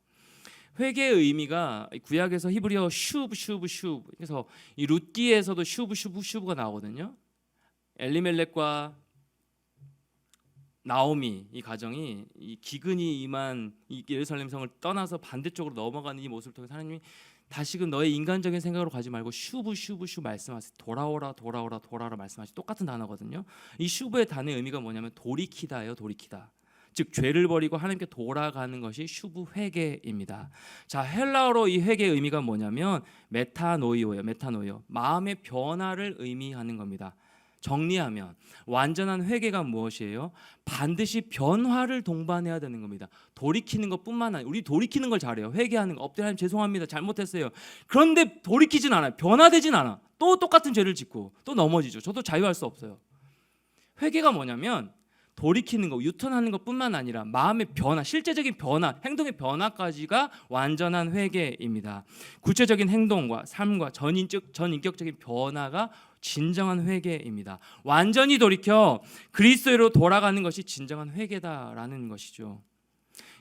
회개의 의미가 구약에서 히브리어 슈브. 그래서 이 룻기에서도 슈브가 나오거든요. 엘리멜렉과 나오미 이 가정이 이 기근이 임한 이 예루살렘 성을 떠나서 반대쪽으로 넘어가는 이 모습을 통해 하나님이 다시금 너의 인간적인 생각으로 가지 말고 슈브 말씀하세요. 돌아오라 말씀하시. 똑같은 단어거든요. 이 슈브의 단어의 의미가 뭐냐면 돌이키다예요. 돌이키다. 즉 죄를 버리고 하나님께 돌아가는 것이 슈브 회개입니다. 자, 헬라어로 이 회개의 의미가 뭐냐면 메타노이오예요. 마음의 변화를 의미하는 겁니다. 정리하면 완전한 회개가 무엇이에요? 반드시 변화를 동반해야 되는 겁니다. 돌이키는 것뿐만 아니라, 우리 돌이키는 걸 잘해요. 회개하는 거, 엎드려 하나님 죄송합니다, 잘못했어요. 그런데 돌이키진 않아요. 변화되진 않아. 또 똑같은 죄를 짓고 또 넘어지죠. 저도 자유할 수 없어요. 회개가 뭐냐면 돌이키는 거, 유턴하는 것뿐만 아니라 마음의 변화, 실제적인 변화, 행동의 변화까지가 완전한 회개입니다. 구체적인 행동과 삶과 전인격적인 변화가 진정한 회개입니다. 완전히 돌이켜 그리스도로 돌아가는 것이 진정한 회개다라는 것이죠.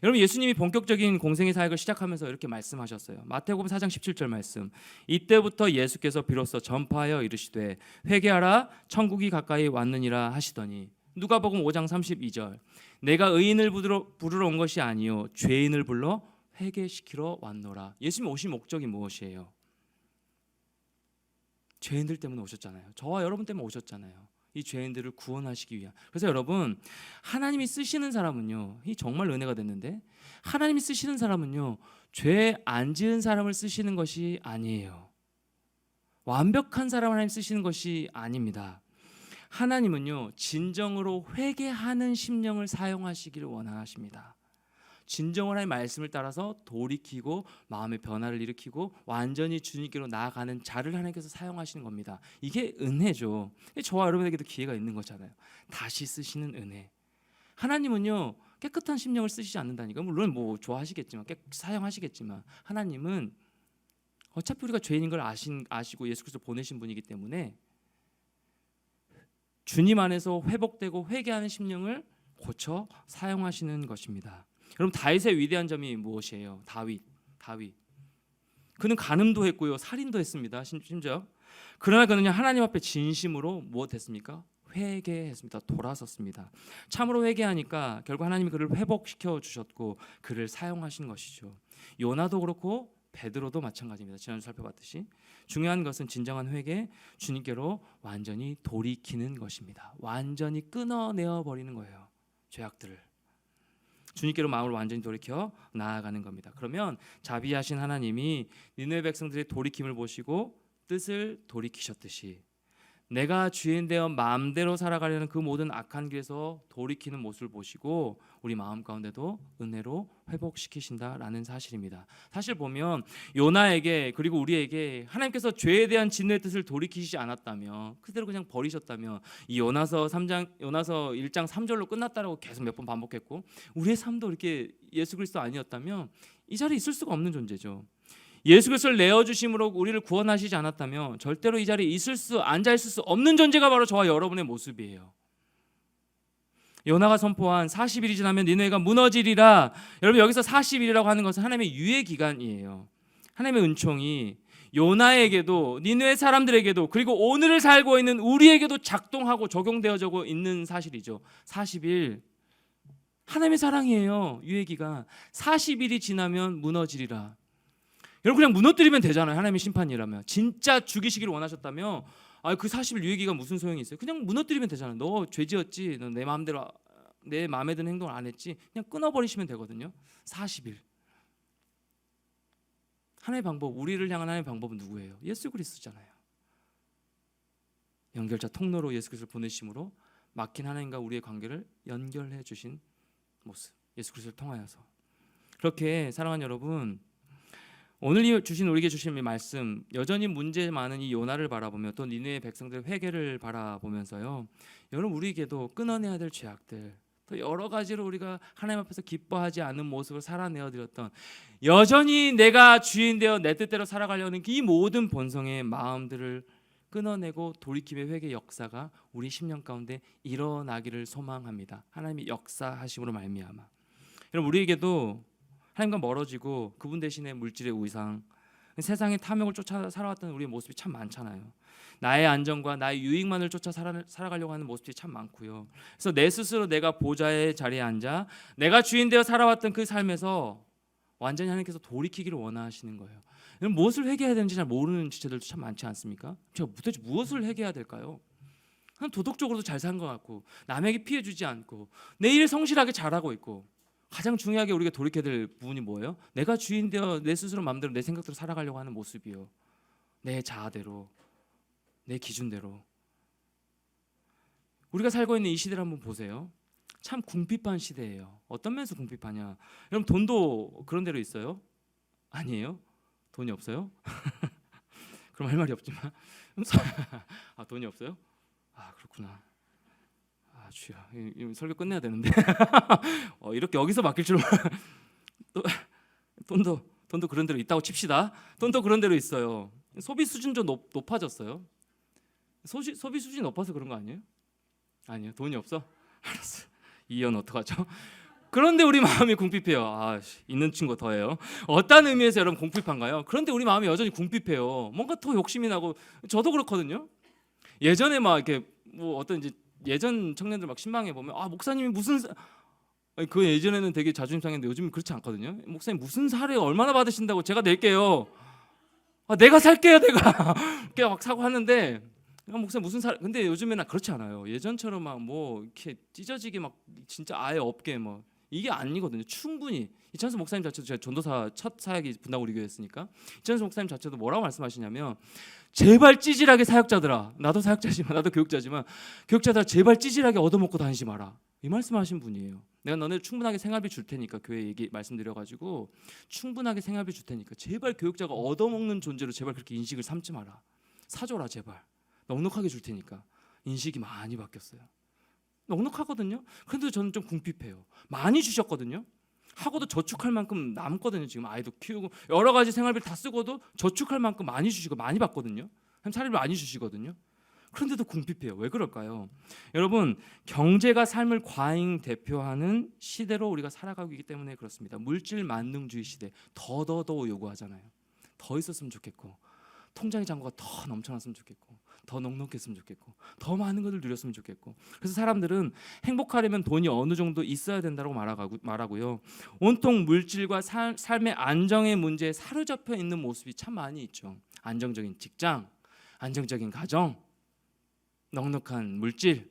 여러분, 예수님이 본격적인 공생의 사역을 시작하면서 이렇게 말씀하셨어요. 마태복음 4장 17절 말씀. 이때부터 예수께서 비로소 전파하여 이르시되 회개하라 천국이 가까이 왔느니라 하시더니, 누가복음 5장 32절. 내가 의인을 부르러 온 것이 아니요 죄인을 불러 회개시키러 왔노라. 예수님 오신 목적이 무엇이에요? 죄인들 때문에 오셨잖아요. 저와 여러분 때문에 오셨잖아요. 이 죄인들을 구원하시기 위한. 그래서 여러분, 하나님이 쓰시는 사람은요, 이 정말 은혜가 됐는데, 하나님이 쓰시는 사람은요 죄 안 지은 사람을 쓰시는 것이 아니에요. 완벽한 사람을 하나님 쓰시는 것이 아닙니다. 하나님은요 진정으로 회개하는 심령을 사용하시기를 원하십니다. 진정으로 하나님의 말씀을 따라서 돌이키고 마음의 변화를 일으키고 완전히 주님께로 나아가는 자를 하나님께서 사용하시는 겁니다. 이게 은혜죠. 저와 여러분에게도 기회가 있는 거잖아요. 다시 쓰시는 은혜. 하나님은요 깨끗한 심령을 쓰시지 않는다니까. 물론 뭐 좋아하시겠지만, 사용하시겠지만, 하나님은 어차피 우리가 죄인인 걸 아시고 예수 그리스도 보내신 분이기 때문에 주님 안에서 회복되고 회개하는 심령을 고쳐 사용하시는 것입니다. 여러분, 다윗의 위대한 점이 무엇이에요? 다윗. 그는 간음도 했고요, 살인도 했습니다. 심지어. 그러나 그는 하나님 앞에 진심으로 무엇했습니까? 회개했습니다. 돌아섰습니다. 참으로 회개하니까 결국 하나님이 그를 회복시켜 주셨고 그를 사용하신 것이죠. 요나도 그렇고 베드로도 마찬가지입니다. 지난주 살펴봤듯이 중요한 것은 진정한 회개, 주님께로 완전히 돌이키는 것입니다. 완전히 끊어내어 버리는 거예요. 죄악들을 주님께로 마음을 완전히 돌이켜 나아가는 겁니다. 그러면 자비하신 하나님이 니느웨 백성들의 돌이킴을 보시고 뜻을 돌이키셨듯이 내가 주인 되어 마음대로 살아가려는 그 모든 악한 길에서 돌이키는 모습을 보시고 우리 마음 가운데도 은혜로 회복시키신다라는 사실입니다. 사실 보면 요나에게 그리고 우리에게 하나님께서 죄에 대한 진노의 뜻을 돌이키시지 않았다면, 그대로 그냥 버리셨다면 이 요나서 1장 3절로 끝났다라고 계속 몇 번 반복했고, 우리의 삶도 이렇게 예수 그리스도 아니었다면 이 자리에 있을 수가 없는 존재죠. 예수 그리스도를 내어 주심으로 우리를 구원하시지 않았다면 절대로 이 자리에 앉아 있을 수 없는 존재가 바로 저와 여러분의 모습이에요. 요나가 선포한 40일이 지나면 니느웨가 무너지리라. 여러분, 여기서 40일이라고 하는 것은 하나님의 유예 기간이에요. 하나님의 은총이 요나에게도 니느웨 사람들에게도 그리고 오늘을 살고 있는 우리에게도 작동하고 적용되어져 있는 사실이죠. 40일 하나님의 사랑이에요. 유예 기간. 40일이 지나면 무너지리라. 여러분, 그냥 무너뜨리면 되잖아요. 하나님의 심판이라면. 진짜 죽이시기를 원하셨다면 그 40일 유예기가 무슨 소용이 있어요? 그냥 무너뜨리면 되잖아요. 너 죄지었지, 너 내 마음대로 내 마음에 드는 행동을 안 했지, 그냥 끊어버리시면 되거든요. 40일. 하나님의 방법, 우리를 향한 하나님의 방법은 누구예요? 예수 그리스도잖아요. 연결자 통로로 예수 그리스도를 보내심으로 막힌 하나님과 우리의 관계를 연결해 주신 모습, 예수 그리스도를 통하여서. 그렇게 사랑하는 여러분, 오늘 우리에게 주신 이 말씀, 여전히 문제 많은 이 요나를 바라보며 또 니느웨 백성들의 회개를 바라보면서요, 여러분, 우리에게도 끊어내야 될 죄악들, 또 여러 가지로 우리가 하나님 앞에서 기뻐하지 않는 모습을 살아내어드렸던, 여전히 내가 주인 되어 내 뜻대로 살아가려는 이 모든 본성의 마음들을 끊어내고 돌이킴의 회개 역사가 우리 10년 가운데 일어나기를 소망합니다. 하나님이 역사하심으로 말미암아. 여러분, 우리에게도 하나님과 멀어지고 그분 대신에 물질의 우상, 세상의 탐욕을 쫓아 살아왔던 우리의 모습이 참 많잖아요. 나의 안정과 나의 유익만을 쫓아 살아가려고 하는 모습이 참 많고요. 그래서 내 스스로 내가 보좌의 자리에 앉아 내가 주인 되어 살아왔던 그 삶에서 완전히 하나님께서 돌이키기를 원하시는 거예요. 무엇을 회개해야 되는지 잘 모르는 지체들도 참 많지 않습니까? 제가 도대체 무엇을 회개해야 될까요? 그냥 도덕적으로도 잘 산 것 같고, 남에게 피해 주지 않고, 내 일 성실하게 잘하고 있고, 가장 중요하게 우리가 돌이켜야 될 부분이 뭐예요? 내가 주인 되어 내 스스로 마음대로 내 생각대로 살아가려고 하는 모습이요. 내 자아대로, 내 기준대로. 우리가 살고 있는 이 시대를 한번 보세요. 참 궁핍한 시대예요. 어떤 면에서 궁핍하냐? 여러분, 돈도 그런 대로 있어요? 아니에요? 돈이 없어요? 그럼 할 말이 없지만 돈이 없어요? 그렇구나. 주야, 이 설교 끝내야 되는데 이렇게 여기서 맡길 줄 돈도 그런 대로 있다고 칩시다. 돈도 그런 대로 있어요. 소비 수준도 높아졌어요. 소비 수준이 높아서 그런 거 아니에요? 아니에요. 돈이 없어? 알았어. 이연 어떡하죠? 그런데 우리 마음이 궁핍해요. 있는 친구 더해요. 어떤 의미에서 여러분 궁핍한가요? 그런데 우리 마음이 여전히 궁핍해요. 뭔가 더 욕심이 나고, 저도 그렇거든요. 예전에 막 이렇게 뭐 어떤 이제 예전 청년들 막 신방에 보면 목사님이 무슨 그 예전에는 되게 자존심 상했는데 요즘은 그렇지 않거든요. 목사님 무슨 사례 얼마나 받으신다고 제가 낼게요. 내가 살게요, 내가. 이렇게 막 사고 하는데, 목사님 무슨 사례? 근데 요즘에는 그렇지 않아요. 예전처럼 막 뭐 이렇게 찢어지게 막 진짜 아예 없게 뭐 이게 아니거든요. 충분히 이찬수 목사님 자체도, 제가 전도사 첫 사역이 분당 우리 교회였으니까 이찬수 목사님 자체도 뭐라고 말씀하시냐면, 제발 찌질하게 사역자들아, 나도 사역자지만 나도 교육자지만 교육자들아, 제발 찌질하게 얻어먹고 다니지 마라, 이 말씀하신 분이에요. 내가 너네 충분하게 생활비 줄 테니까, 교회 얘기 말씀드려가지고 충분하게 생활비 줄 테니까 제발 교육자가 얻어먹는 존재로 제발 그렇게 인식을 삼지 마라, 사줘라 제발, 넉넉하게 줄 테니까. 인식이 많이 바뀌었어요. 넉넉하거든요. 그런데 저는 좀 궁핍해요. 많이 주셨거든요. 하고도 저축할 만큼 남거든요. 지금 아이도 키우고 여러 가지 생활비를 다 쓰고도 저축할 만큼 많이 주시고 많이 받거든요. 사례를 많이 주시거든요. 그런데도 궁핍해요. 왜 그럴까요? 여러분, 경제가 삶을 과잉 대표하는 시대로 우리가 살아가고 있기 때문에 그렇습니다. 물질 만능주의 시대, 더 요구하잖아요. 더 있었으면 좋겠고, 통장의 잔고가 더 넘쳐났으면 좋겠고, 더 넉넉했으면 좋겠고, 더 많은 것을 누렸으면 좋겠고. 그래서 사람들은 행복하려면 돈이 어느 정도 있어야 된다고 말하고요. 온통 물질과 삶의 안정의 문제에 사로잡혀 있는 모습이 참 많이 있죠. 안정적인 직장, 안정적인 가정, 넉넉한 물질,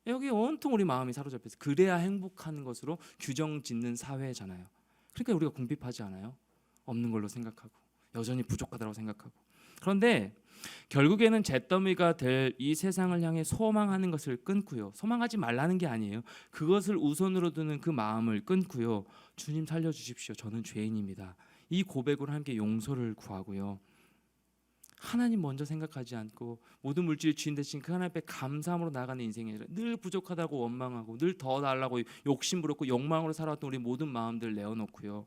여기 온통 우리 마음이 사로잡혀서 그래야 행복한 것으로 규정 짓는 사회잖아요. 그러니까 우리가 궁핍하지 않아요? 없는 걸로 생각하고, 여전히 부족하다고 생각하고. 그런데 결국에는 잿더미가 될 이 세상을 향해 소망하는 것을 끊고요. 소망하지 말라는 게 아니에요. 그것을 우선으로 두는 그 마음을 끊고요. 주님 살려주십시오. 저는 죄인입니다. 이 고백으로 함께 용서를 구하고요. 하나님 먼저 생각하지 않고 모든 물질의 주인 되신 그 하나님 앞에 감사함으로 나아가는 인생이 아니라 늘 부족하다고 원망하고 늘 더 달라고 욕심 부렸고 욕망으로 살아왔던 우리 모든 마음들 내어놓고요.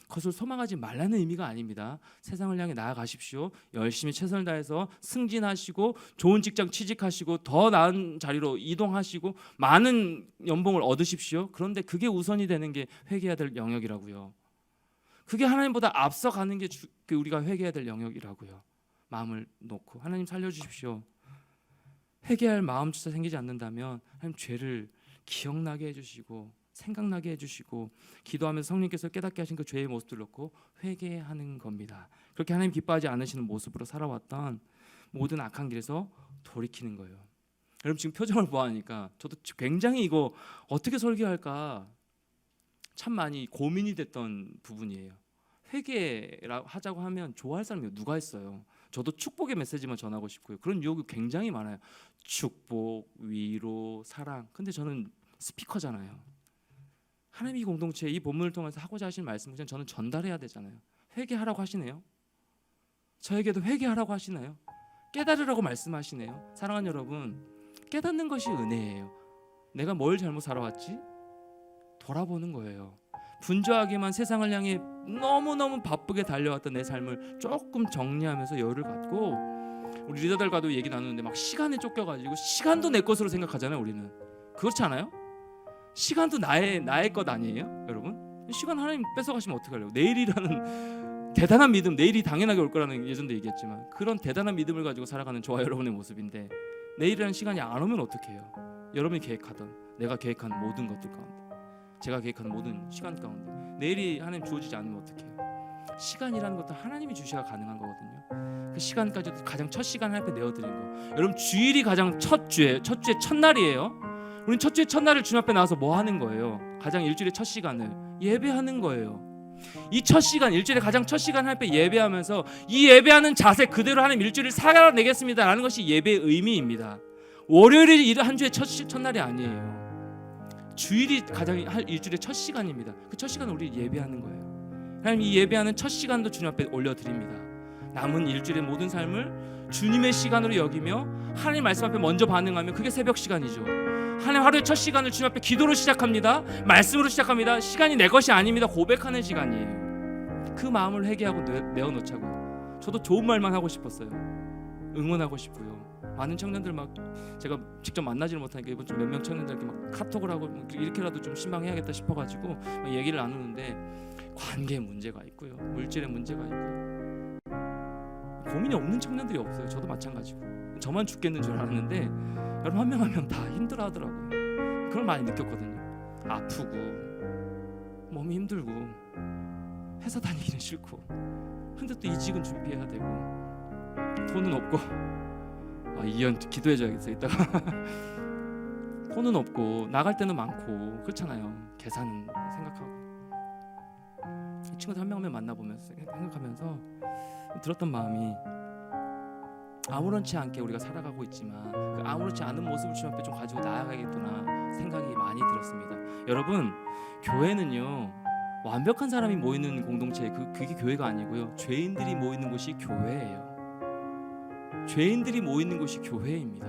그것을 소망하지 말라는 의미가 아닙니다. 세상을 향해 나아가십시오. 열심히 최선을 다해서 승진하시고 좋은 직장 취직하시고 더 나은 자리로 이동하시고 많은 연봉을 얻으십시오. 그런데 그게 우선이 되는 게 회개해야 될 영역이라고요. 그게 하나님보다 앞서가는 게 우리가 회개해야 될 영역이라고요. 마음을 놓고 하나님 살려주십시오. 회개할 마음조차 생기지 않는다면 하나님 죄를 기억나게 해주시고 생각나게 해주시고 기도하면서 성령께서 깨닫게 하신 그 죄의 모습들을 놓고 회개하는 겁니다. 그렇게 하나님 기뻐하지 않으시는 모습으로 살아왔던 모든 악한 길에서 돌이키는 거예요. 여러분 지금 표정을 보아하니까 저도 굉장히 이거 어떻게 설교할까 참 많이 고민이 됐던 부분이에요. 회개라고 하자고 하면 좋아할 사람이 누가 있어요. 저도 축복의 메시지만 전하고 싶고요. 그런 유혹이 굉장히 많아요. 축복, 위로, 사랑. 근데 저는 스피커잖아요. 하나님이 공동체 이 본문을 통해서 하고자 하신 말씀을 저는 전달해야 되잖아요. 회개하라고 하시네요. 저에게도 회개하라고 하시나요? 깨달으라고 말씀하시네요. 사랑하는 여러분, 깨닫는 것이 은혜예요. 내가 뭘 잘못 살아왔지? 돌아보는 거예요. 분주하게만 세상을 향해 너무너무 바쁘게 달려왔던 내 삶을 조금 정리하면서 여유를 갖고 우리 리더들과도 얘기 나누는데 막 시간에 쫓겨가지고 시간도 내 것으로 생각하잖아요. 우리는 그렇지 않아요? 시간도 나의 것 아니에요, 여러분? 시간 하나님 뺏어가시면 어떡하려고? 내일이라는 대단한 믿음, 내일이 당연하게 올 거라는 예전도 얘기했지만 그런 대단한 믿음을 가지고 살아가는 저와 여러분의 모습인데 내일이라는 시간이 안 오면 어떡해요? 여러분이 계획하던 내가 계획한 모든 것들 가운데 제가 계획하는 모든 시간 가운데 내일이 하나님 주어지지 않으면 어떡해요? 시간이라는 것도 하나님이 주셔야 가능한 거거든요. 그 시간까지도 가장 첫 시간 하나님 앞에 내어드린 거. 여러분 주일이 가장 첫 주의 첫날이에요. 우리는 첫 주의 첫날을 주님 앞에 나와서 뭐 하는 거예요? 가장 일주일의 첫 시간을 예배하는 거예요. 이 첫 시간, 일주일의 가장 첫 시간 하나님 앞에 예배하면서 이 예배하는 자세 그대로 하나님 일주일을 살아내겠습니다라는 것이 예배의 의미입니다. 월요일이 한 주의 첫날이 아니에요. 주일이 가장 일주일의 첫 시간입니다. 그 첫 시간을 우리 예배하는 거예요. 하나님 이 예배하는 첫 시간도 주님 앞에 올려드립니다. 남은 일주일의 모든 삶을 주님의 시간으로 여기며 하나님 말씀 앞에 먼저 반응하면 그게 새벽 시간이죠. 하나님 하루의 첫 시간을 주님 앞에 기도로 시작합니다. 말씀으로 시작합니다. 시간이 내 것이 아닙니다. 고백하는 시간이에요. 그 마음을 회개하고 내어놓자고요. 저도 좋은 말만 하고 싶었어요. 응원하고 싶고요. 많은 청년들 막 제가 직접 만나지를 못하니까 이번 주 몇 명 청년들께 막 카톡을 하고 이렇게라도 좀 신방해야겠다 싶어가지고 막 얘기를 나누는데 관계에 문제가 있고요. 물질에 문제가 있고요. 고민이 없는 청년들이 없어요. 저도 마찬가지고 저만 죽겠는 줄 알았는데 여러분 한 명 한 명 다 힘들어하더라고요. 그걸 많이 느꼈거든요. 아프고 몸이 힘들고 회사 다니기는 싫고 근데 또 이직은 준비해야 되고 돈은 없고 이현 기도해줘야겠어 이따가 돈은 없고 나갈 때는 많고 그렇잖아요. 계산은 생각하고 이 친구들 한 명 한 명 만나보면서 생각하면서 들었던 마음이 아무렇지 않게 우리가 살아가고 있지만 그 아무렇지 않은 모습을 주님 앞에 좀 가지고 나아가겠구나 생각이 많이 들었습니다. 여러분 교회는요 완벽한 사람이 모이는 공동체 그게 교회가 아니고요 죄인들이 모이는 곳이 교회예요. 죄인들이 모이는 곳이 교회입니다.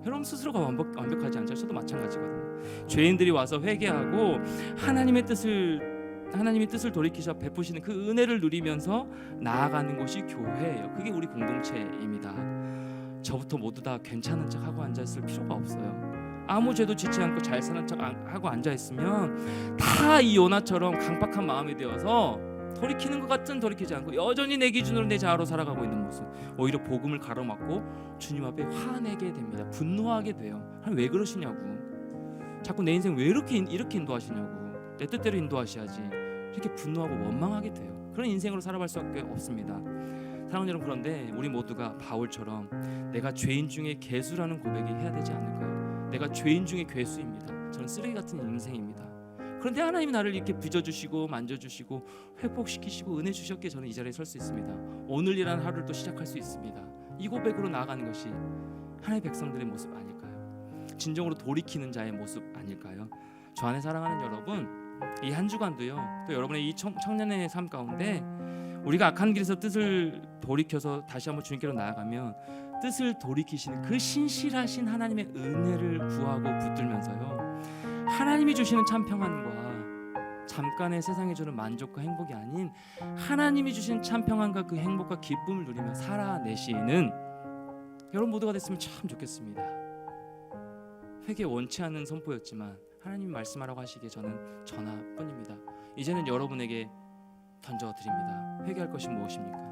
여러분 스스로가 완벽하지 않죠. 저도 마찬가지거든요. 죄인들이 와서 회개하고 하나님의 뜻을 돌이키셔 베푸시는 그 은혜를 누리면서 나아가는 곳이 교회예요. 그게 우리 공동체입니다. 저부터 모두 다 괜찮은 척 하고 앉아 있을 필요가 없어요. 아무 죄도 짓지 않고 잘 사는 척 하고 앉아 있으면 다 이 요나처럼 강박한 마음이 되어서 돌이키는 것 같은 돌이키지 않고 여전히 내 기준으로 내 자아로 살아가고 있는 모습. 오히려 복음을 가로막고 주님 앞에 화내게 됩니다. 분노하게 돼요. 하나님 왜 그러시냐고. 자꾸 내 인생 왜 이렇게 인도하시냐고. 내 뜻대로 인도하셔야지. 이렇게 분노하고 원망하게 돼요. 그런 인생으로 살아갈 수밖에 없습니다. 사랑하는 여러분 그런데 우리 모두가 바울처럼 내가 죄인 중에 괴수라는 고백이 해야 되지 않을까요? 내가 죄인 중에 괴수입니다. 저는 쓰레기 같은 인생입니다. 그런데 하나님이 나를 이렇게 빚어주시고 만져주시고 회복시키시고 은혜 주셨기에 저는 이 자리에 설 수 있습니다. 오늘이라는 하루를 또 시작할 수 있습니다. 이 고백으로 나아가는 것이 하나님의 백성들의 모습 아닐까요? 진정으로 돌이키는 자의 모습 아닐까요? 저 안에 사랑하는 여러분, 이 한 주간도요, 또 여러분의 이 청년의 삶 가운데 우리가 악한 길에서 뜻을 돌이켜서 다시 한번 주님께로 나아가면 뜻을 돌이키시는 그 신실하신 하나님의 은혜를 구하고 붙들면서요, 하나님이 주시는 참 평안과 잠깐의 세상에 주는 만족과 행복이 아닌 하나님이 주신 참 평안과 그 행복과 기쁨을 누리며 살아내시는 여러분 모두가 됐으면 참 좋겠습니다. 회개 원치 않는 선포였지만 하나님 말씀하라고 하시기에 저는 전하뿐입니다. 이제는 여러분에게 던져드립니다. 회개할 것이 무엇입니까?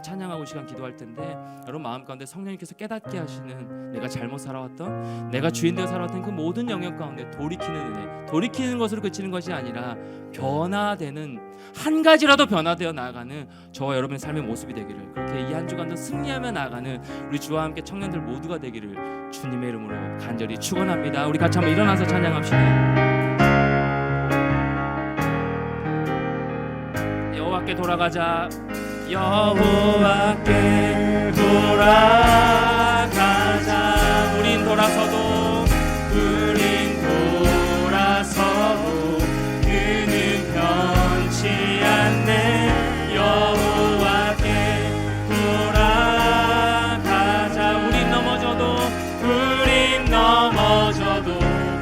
찬양하고 시간 기도할 텐데 여러분 마음 가운데 성령님께서 깨닫게 하시는 내가 잘못 살아왔던, 내가 주인되어 살아왔던 그 모든 영역 가운데 돌이키는 은혜, 돌이키는 것으로 그치는 것이 아니라 변화되는, 한 가지라도 변화되어 나아가는 저와 여러분의 삶의 모습이 되기를, 그렇게 이 한 주간도 승리하며 나아가는 우리 주와 함께 청년들 모두가 되기를 주님의 이름으로 간절히 축원합니다. 우리 같이 한번 일어나서 찬양합시다. 여호와께 돌아가자. 여호와께 돌아가자. 우린 돌아서도 그는 변치 않네. 여호와께 돌아가자. 우린 넘어져도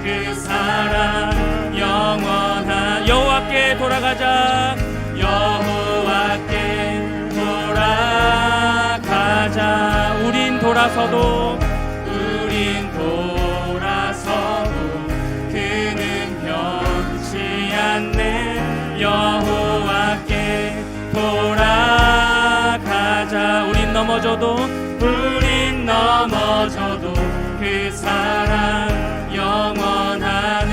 그 사랑 영원한. 여호와께 돌아가자. 여호와께 돌아가자. 우린 돌아서도 그는 변치 않네. 여호와께 돌아가자. 우린 넘어져도 그 사랑 영원하네.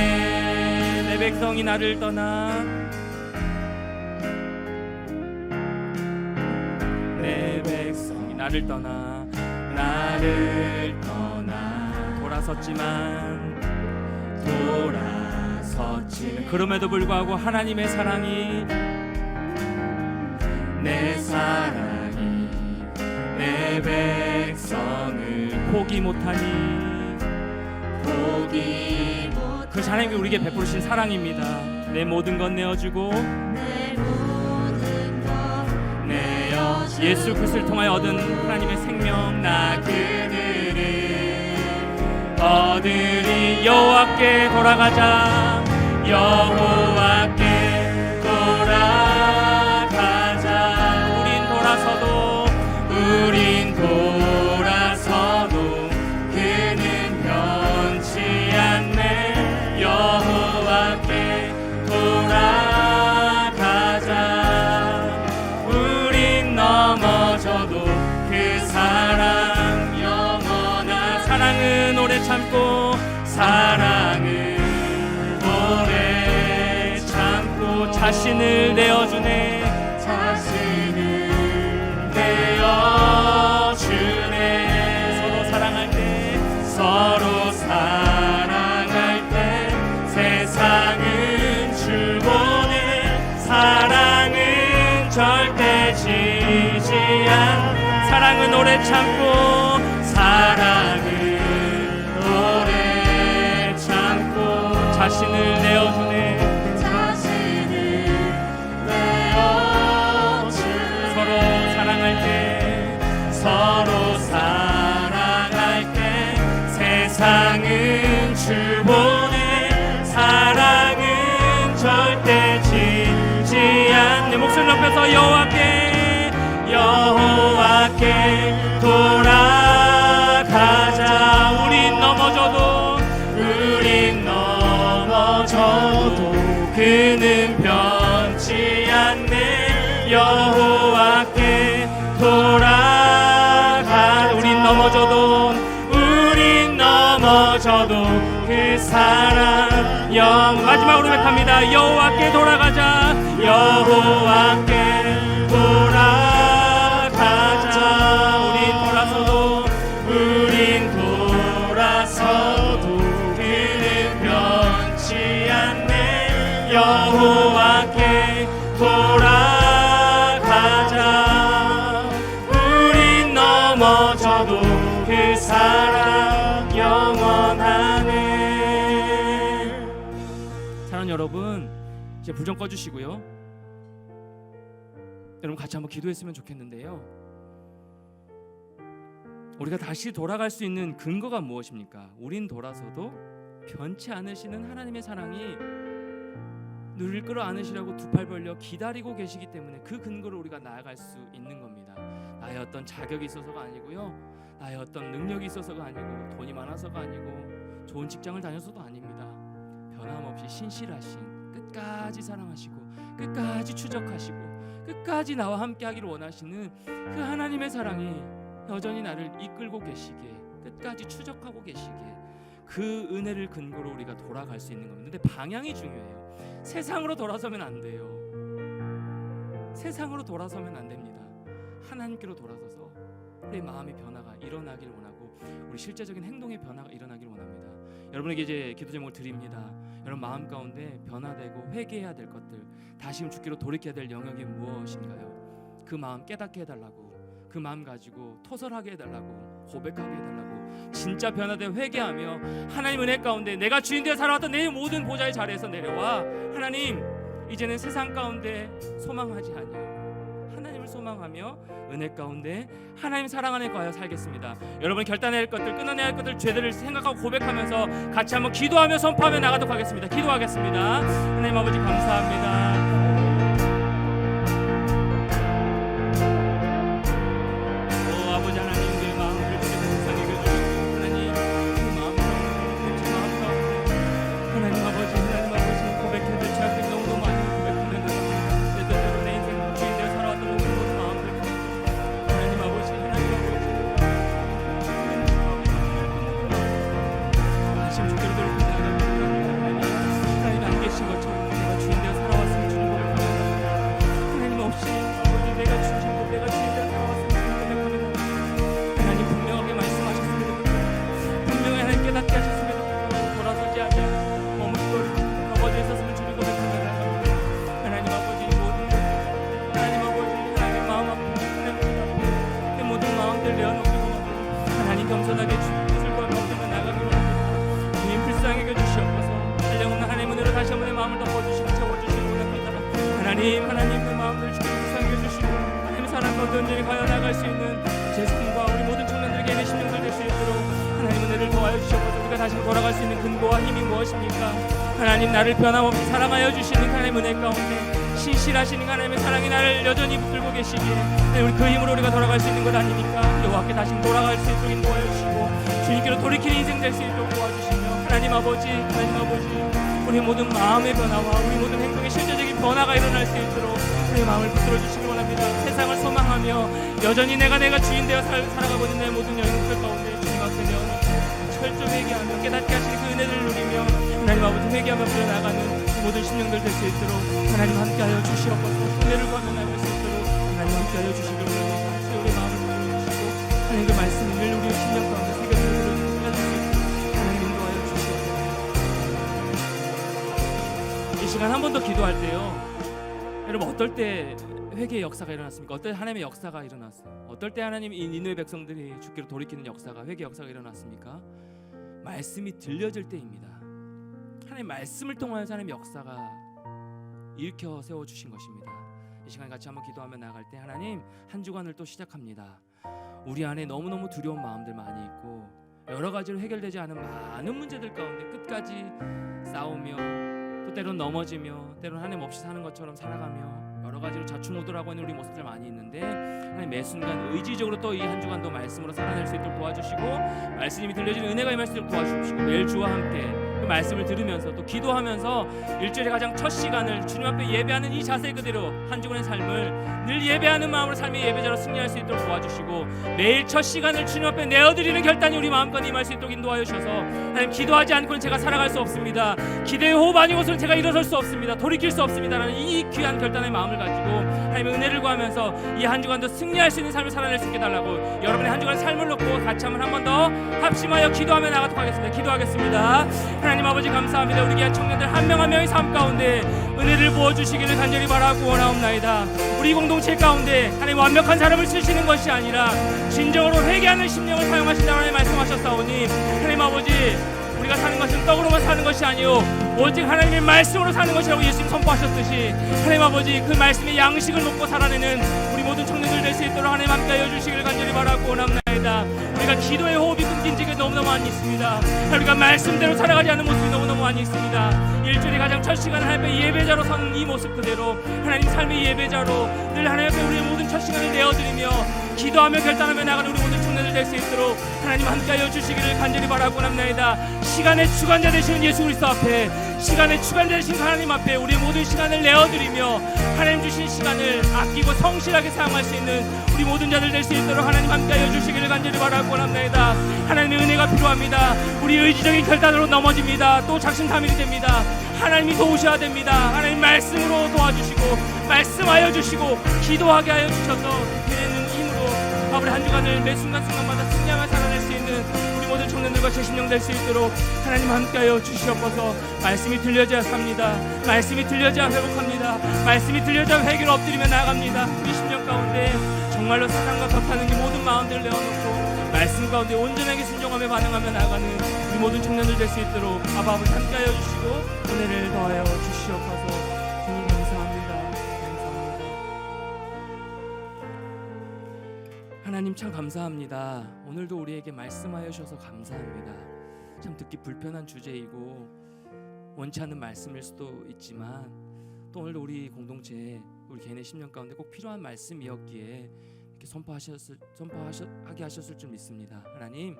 내 백성이 나를 떠나 나를 떠나 돌아섰지만 그럼에도 불구하고 하나님의 사랑이, 내 사랑이 내 백성을 포기 못하니. 그것이 하나님이 우리에게 베푸신 사랑입니다. 내 모든 것 내어주고 예수 그리스도를 통하여 얻은 하나님의 생명, 나 그들을 얻으리. 여호와께 돌아가자. 여호와께 돌아가자. 우린 돌아서도 그는 변치 않네. 여호와께 돌아가자. 우린 넘어져도 그 사랑 영원한. 사랑은 오래 참고 자신을 내어주네. 서로 사랑할 때 세상은 줄보네. 사랑은 절대 지지 않. 사랑은 오래 참고 자신을 내어주네. 서로 사랑할 때 세상은 줄보네. 사랑은 절대 지지 않. 내 목소리 높여서 여호와께 돌아가자. 우린 넘어져도 그는 변치 않네. 여호와께 돌아가. 우린 넘어져도 그 사랑 마지막으로 고백합니다. 여호와께 돌아가자. 여호와께 돌아가자. 우린 돌아서도 그는 변치 않네. 사랑 영원하네. 사랑하는 여러분, 이제 불 좀 꺼주시고요. 여러분 같이 한번 기도했으면 좋겠는데요. 우리가 다시 돌아갈 수 있는 근거가 무엇입니까? 우린 돌아서도 변치 않으시는 하나님의 사랑이 누릴 끌어안으시라고 두 팔 벌려 기다리고 계시기 때문에 그 근거로 우리가 나아갈 수 있는 겁니다. 나의 어떤 자격이 있어서가 아니고요, 나의 어떤 능력이 있어서가 아니고, 돈이 많아서가 아니고, 좋은 직장을 다녀서도 아닙니다. 변함없이 신실하신, 끝까지 사랑하시고 끝까지 추적하시고 끝까지 나와 함께하기를 원하시는 그 하나님의 사랑이 여전히 나를 이끌고 계시기에, 끝까지 추적하고 계시기에, 그 은혜를 근거로 우리가 돌아갈 수 있는 겁니다. 근데 방향이 중요해요. 세상으로 돌아서면 안 돼요. 세상으로 돌아서면 안 됩니다. 하나님께로 돌아서서 내 마음의 변화가 일어나길 원하고, 우리 실제적인 행동의 변화가 일어나길 원합니다. 여러분에게 이제 기도 제목을 드립니다. 여러분 마음 가운데 변화되고 회개해야 될 것들, 다시금 주께로 돌이켜야 될 영역이 무엇인가요? 그 마음 깨닫게 해달라고, 그 마음 가지고 토설하게 해달라고, 고백하게 해달라고, 진짜 변화되어 회개하며 하나님 은혜 가운데 내가 주인 되어 살아왔던 내 모든 보좌의 자리에서 내려와 하나님, 이제는 세상 가운데 소망하지 아니하고 하나님을 소망하며 은혜 가운데 하나님 사랑 안에 거하여 살겠습니다. 여러분 결단해야 할 것들, 끊어내야 할 것들 죄들을 생각하고 고백하면서 같이 한번 기도하며 선포하며 나가도록 하겠습니다. 기도하겠습니다. 하나님 아버지 감사합니다. 아버지 하나님, 내 마음을 주께서 세상에 주시고 하나님, 그 마음 가운데, 제 마음 가운데 하나님 아버지 고백해야 될 죄악들이 너무너무 많이 고백합니다. 내 뜻대로 내 인생 주인 되어 살아왔던 모든 마음들 하나님 아버지 다시 주께로 돌이켜 나아갑니다. 하나님 안 계신 것처럼 내가 주인 되어 살아왔음을 주님 고백합니다. 하나님 없이 아버지 내가 주신 내가 주인 되어 살아왔음을 깨닫게 하셨습니다. 돌아서지 않아 머뭇거리고 넘어져 있었음을 주님 고백합니다. 하나님 아버지 모든 하나님 아버지 하나님의 마음 아픈 내 모든 마음들 내어놓기로 하나님 겸손하게 주님 뜻을 구하며 나가기로 합니다. 주님 불쌍히 여겨주시옵소서. 한량없는 하나님 은혜로 다시 한번 내 마음을 덮어주시고 채워주시기 원합니다. 하나님 내 마음들 주님 불쌍히 여겨주시고 하나님 사랑 가운데 온전히 가여 나갈 수 있는 제 삶과 우리 모든 청년들에게 내 심령들 될 수 있도록 하나님 은혜를 도와여 주시옵소서. 우리가 다시 돌아갈 수 있는 근거와 힘이 무엇입니까? 하나님 나를 변함없이 사랑하여 주시는 하나님 은혜 가운데 신실하신 하나님의 사랑이 나를 여전히 붙들고 계시기에 우리 그 힘으로 우리가 돌아갈 수 있는 것 아닙니까? 여호와께 다시 돌아갈 수 있도록 인도하여 주시고 주님께로 돌이키는 인생 될 수 있도록 도와주시며 하나님 아버지 우리 모든 마음의 변화와 우리 모든 행동의 실제적인 변화가 일어날 수 있도록 우리의 마음을 붙들어 주시기 원합니다. 세상을 소망하며 여전히 내가 주인 되어 살아가고 있는 내 모든 영역들 가운데 주님 앞에 내어놓고 철저히 회개하며 깨닫게 하시는 그 은혜를 누리며 하나님 아버지 회개하며 풀어나가는 모든 심령들 될 수 있도록 하나님 함께하여 주시옵소서. 은혜를 구하며 나갈 수 있도록 하나님 함께하여 주시길 원합니다. 우리의 마음을 풀어주시고 하나님 그 말씀을 우리의 심령 가운데 새겨들어 주실 수 있도록 하나님 인도하여 주시옵소서. 이 시간 한 번 더 기도할 때요, 여러분 어떨 때 회개의 역사가 일어났습니까? 어떨 때 하나님의 역사가 일어났어요? 어떨 때 하나님 이 니느웨 백성들이 주께로 돌이키는 역사가, 회개 역사가 일어났습니까? 말씀이 들려질 때입니다. 하나님 말씀을 통하여서 하나님의 역사가 일으켜 세워 주신 것입니다. 이 시간 같이 한번 기도하며 나갈 때 하나님 한 주간을 또 시작합니다. 우리 안에 너무너무 두려운 마음들 많이 있고 여러 가지로 해결되지 않은 많은 문제들 가운데 끝까지 싸우며 또 때론 넘어지며 때론 하나님 없이 사는 것처럼 살아가며 여러 가지로 좌충우돌하고 있는 우리 모습들 많이 있는데 하나님 매 순간 의지적으로 또 이 한 주간도 말씀으로 살아낼 수 있도록 도와주시고 말씀이 들려지는 은혜가 임할 수 있도록 도와주시고 매일 주와 함께 그 말씀을 들으면서 또 기도하면서 일주일의 가장 첫 시간을 주님 앞에 예배하는 이 자세 그대로 한 주간의 삶을 늘 예배하는 마음으로 삶의 예배자로 승리할 수 있도록 도와주시고 매일 첫 시간을 주님 앞에 내어드리는 결단이 우리 마음껏 임할 수 있도록 인도하여 주셔서 하나님 기도하지 않고는 제가 살아갈 수 없습니다. 기대의 호흡 아니고서는 제가 일어설 수 없습니다. 돌이킬 수 없습니다라는 이 귀한 결단의 마음을 가지고 하나님의 은혜를 구하면서 이 한 주간도 승리할 수 있는 삶을 살아낼 수 있게 달라고 여러분의 한 주간의 삶을 놓고 같이 한 번 더 합심하여 기도하며 나가도록 하겠습니다. 기도하겠습니다. 하나님 아버지 감사합니다. 우리 귀한 청년들 한 명 한 명의 삶 가운데 은혜를 부어주시기를 간절히 바라고 원하옵나이다. 우리 공동체 가운데 하나님 완벽한 사람을 쓰시는 것이 아니라 진정으로 회개하는 심령을 사용하신다고 하나님 말씀하셨사오니 하나님 아버지 우리가 사는 것은 떡으로만 사는 것이 아니요 오직 하나님의 말씀으로 사는 것이라고 예수님 선포하셨듯이 하나님 아버지 그 말씀의 양식을 먹고 살아내는 우리 모든 청년들 될 수 있도록 하나님 함께하여 주시기를 간절히 바라고 원합나이다. 우리가 기도의 호흡이 끊긴 지가 너무너무 많이 있습니다. 우리가 말씀대로 살아가지 않는 모습이 너무너무 많이 있습니다. 일주일에 가장 첫 시간을 하나님 예배자로 서는 이 모습 그대로 하나님 삶의 예배자로 늘 하나님 앞에 우리의 모든 첫 시간을 내어드리며 기도하며 결단하며 나가는 우리 모든 청년들 될 수 있도록 하나님 함께하여 주시기를 간절히 바라고 원합나이다. 시간의 주관자 되시는 예수 그리스도 앞에 시간의 주관자 되신 하나님 앞에 우리의 모든 시간을 내어드리며 하나님 주신 시간을 아끼고 성실하게 사용할 수 있는 우리 모든 자들 될 수 있도록 하나님 함께하여 주시기를 간절히 바라고 원합나이다. 하나님의 은혜가 필요합니다. 우리 의지적인 결단으로 넘어집니다. 또 작심삼일이 됩니다. 하나님이 도우셔야 됩니다. 하나님 말씀으로 도와주시고 말씀하여 주시고 기도하게 하여 주셔서 드리는 힘으로 아버지 한 주간을 매 순간순간마다 승리하며 살아낼 수 있는 우리 모든 청년들과 제신령 될 수 있도록 하나님 함께하여 주시옵소서. 말씀이 들려져야 삽니다. 말씀이 들려져야 회복합니다. 말씀이 들려져야 회개를 엎드리며 나아갑니다. 우리 심령 가운데 정말로 세상과 격하는 이 모든 마음들을 내어놓고 말씀 가운데 온전하게 순종하며 반응하며 나아가는 우리 모든 청년들 될 수 있도록 아버지 함께하여 주시고 은혜를 더하여 주시옵소서. 주님 감사합니다. 하나님 참 감사합니다. 오늘도 우리에게 말씀하여 주셔서 감사합니다. 참 듣기 불편한 주제이고 원치 않는 말씀일 수도 있지만 또 오늘도 우리 공동체에 우리 개인의 심령 가운데 꼭 필요한 말씀이었기에 이렇게 선포하게 하셨을 줄 믿습니다. 하나님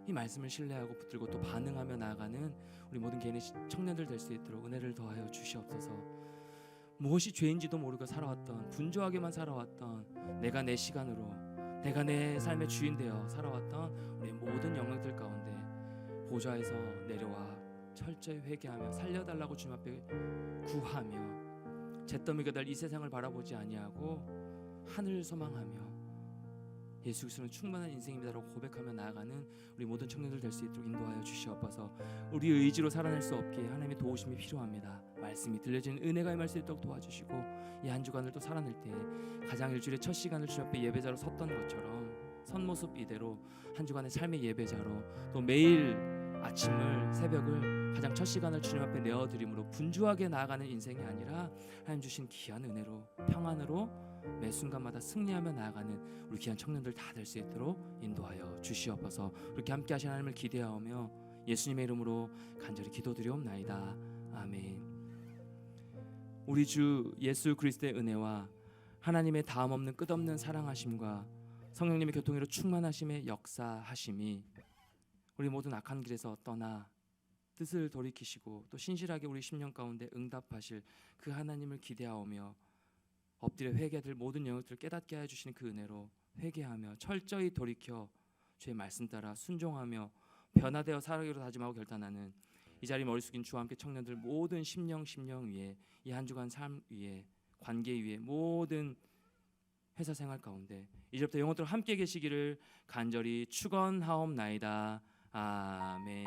이 말씀을 신뢰하고 붙들고 또 반응하며 나아가는 우리 모든 개인의 청년들 될 수 있도록 은혜를 더하여 주시옵소서. 무엇이 죄인지도 모르고 살아왔던 분주하게만 살아왔던 내가 내 시간으로 내가 내 삶의 주인 되어 살아왔던 우리 모든 영역들 가운데 보좌에서 내려와 철저히 회개하며 살려달라고 주님 앞에 구하며 잿더미가 될 이 세상을 바라보지 아니하고 하늘을 소망하며 예수 그리스도는 충만한 인생입니다라고 고백하며 나아가는 우리 모든 청년들 될 수 있도록 인도하여 주시옵소서. 우리 의지로 살아낼 수 없기에 하나님의 도우심이 필요합니다. 말씀이 들려지는 은혜가 임할 수 있도록 도와주시고 이 한 주간을 또 살아낼 때 가장 일주일의 첫 시간을 주님 앞에 예배자로 섰던 것처럼 선 모습 이대로 한 주간의 삶의 예배자로 또 매일 아침을 새벽을 가장 첫 시간을 주님 앞에 내어드림으로 분주하게 나아가는 인생이 아니라 하나님 주신 귀한 은혜로 평안으로 매 순간마다 승리하며 나아가는 우리 귀한 청년들 다 될 수 있도록 인도하여 주시옵소서. 그렇게 함께 하신 하나님을 기대하며 예수님의 이름으로 간절히 기도드리옵나이다. 아멘. 우리 주 예수 그리스도의 은혜와 하나님의 다음없는 끝없는 사랑하심과 성령님의 교통으로 충만하심의 역사하심이 우리 모든 악한 길에서 떠나 뜻을 돌이키시고 또 신실하게 우리 심령 가운데 응답하실 그 하나님을 기대하오며 엎드려 회개될 모든 영역들을 깨닫게 하여 주시는 그 은혜로 회개하며 철저히 돌이켜 주의 말씀 따라 순종하며 변화되어 살아가기로 다짐하고 결단하는 이 자리 머리 숙인 주와 함께 청년들 모든 심령 위에 이 한 주간 삶 위에 관계 위에 모든 회사 생활 가운데 이제부터 영원토록 함께 계시기를 간절히 축원하옵나이다. 아멘.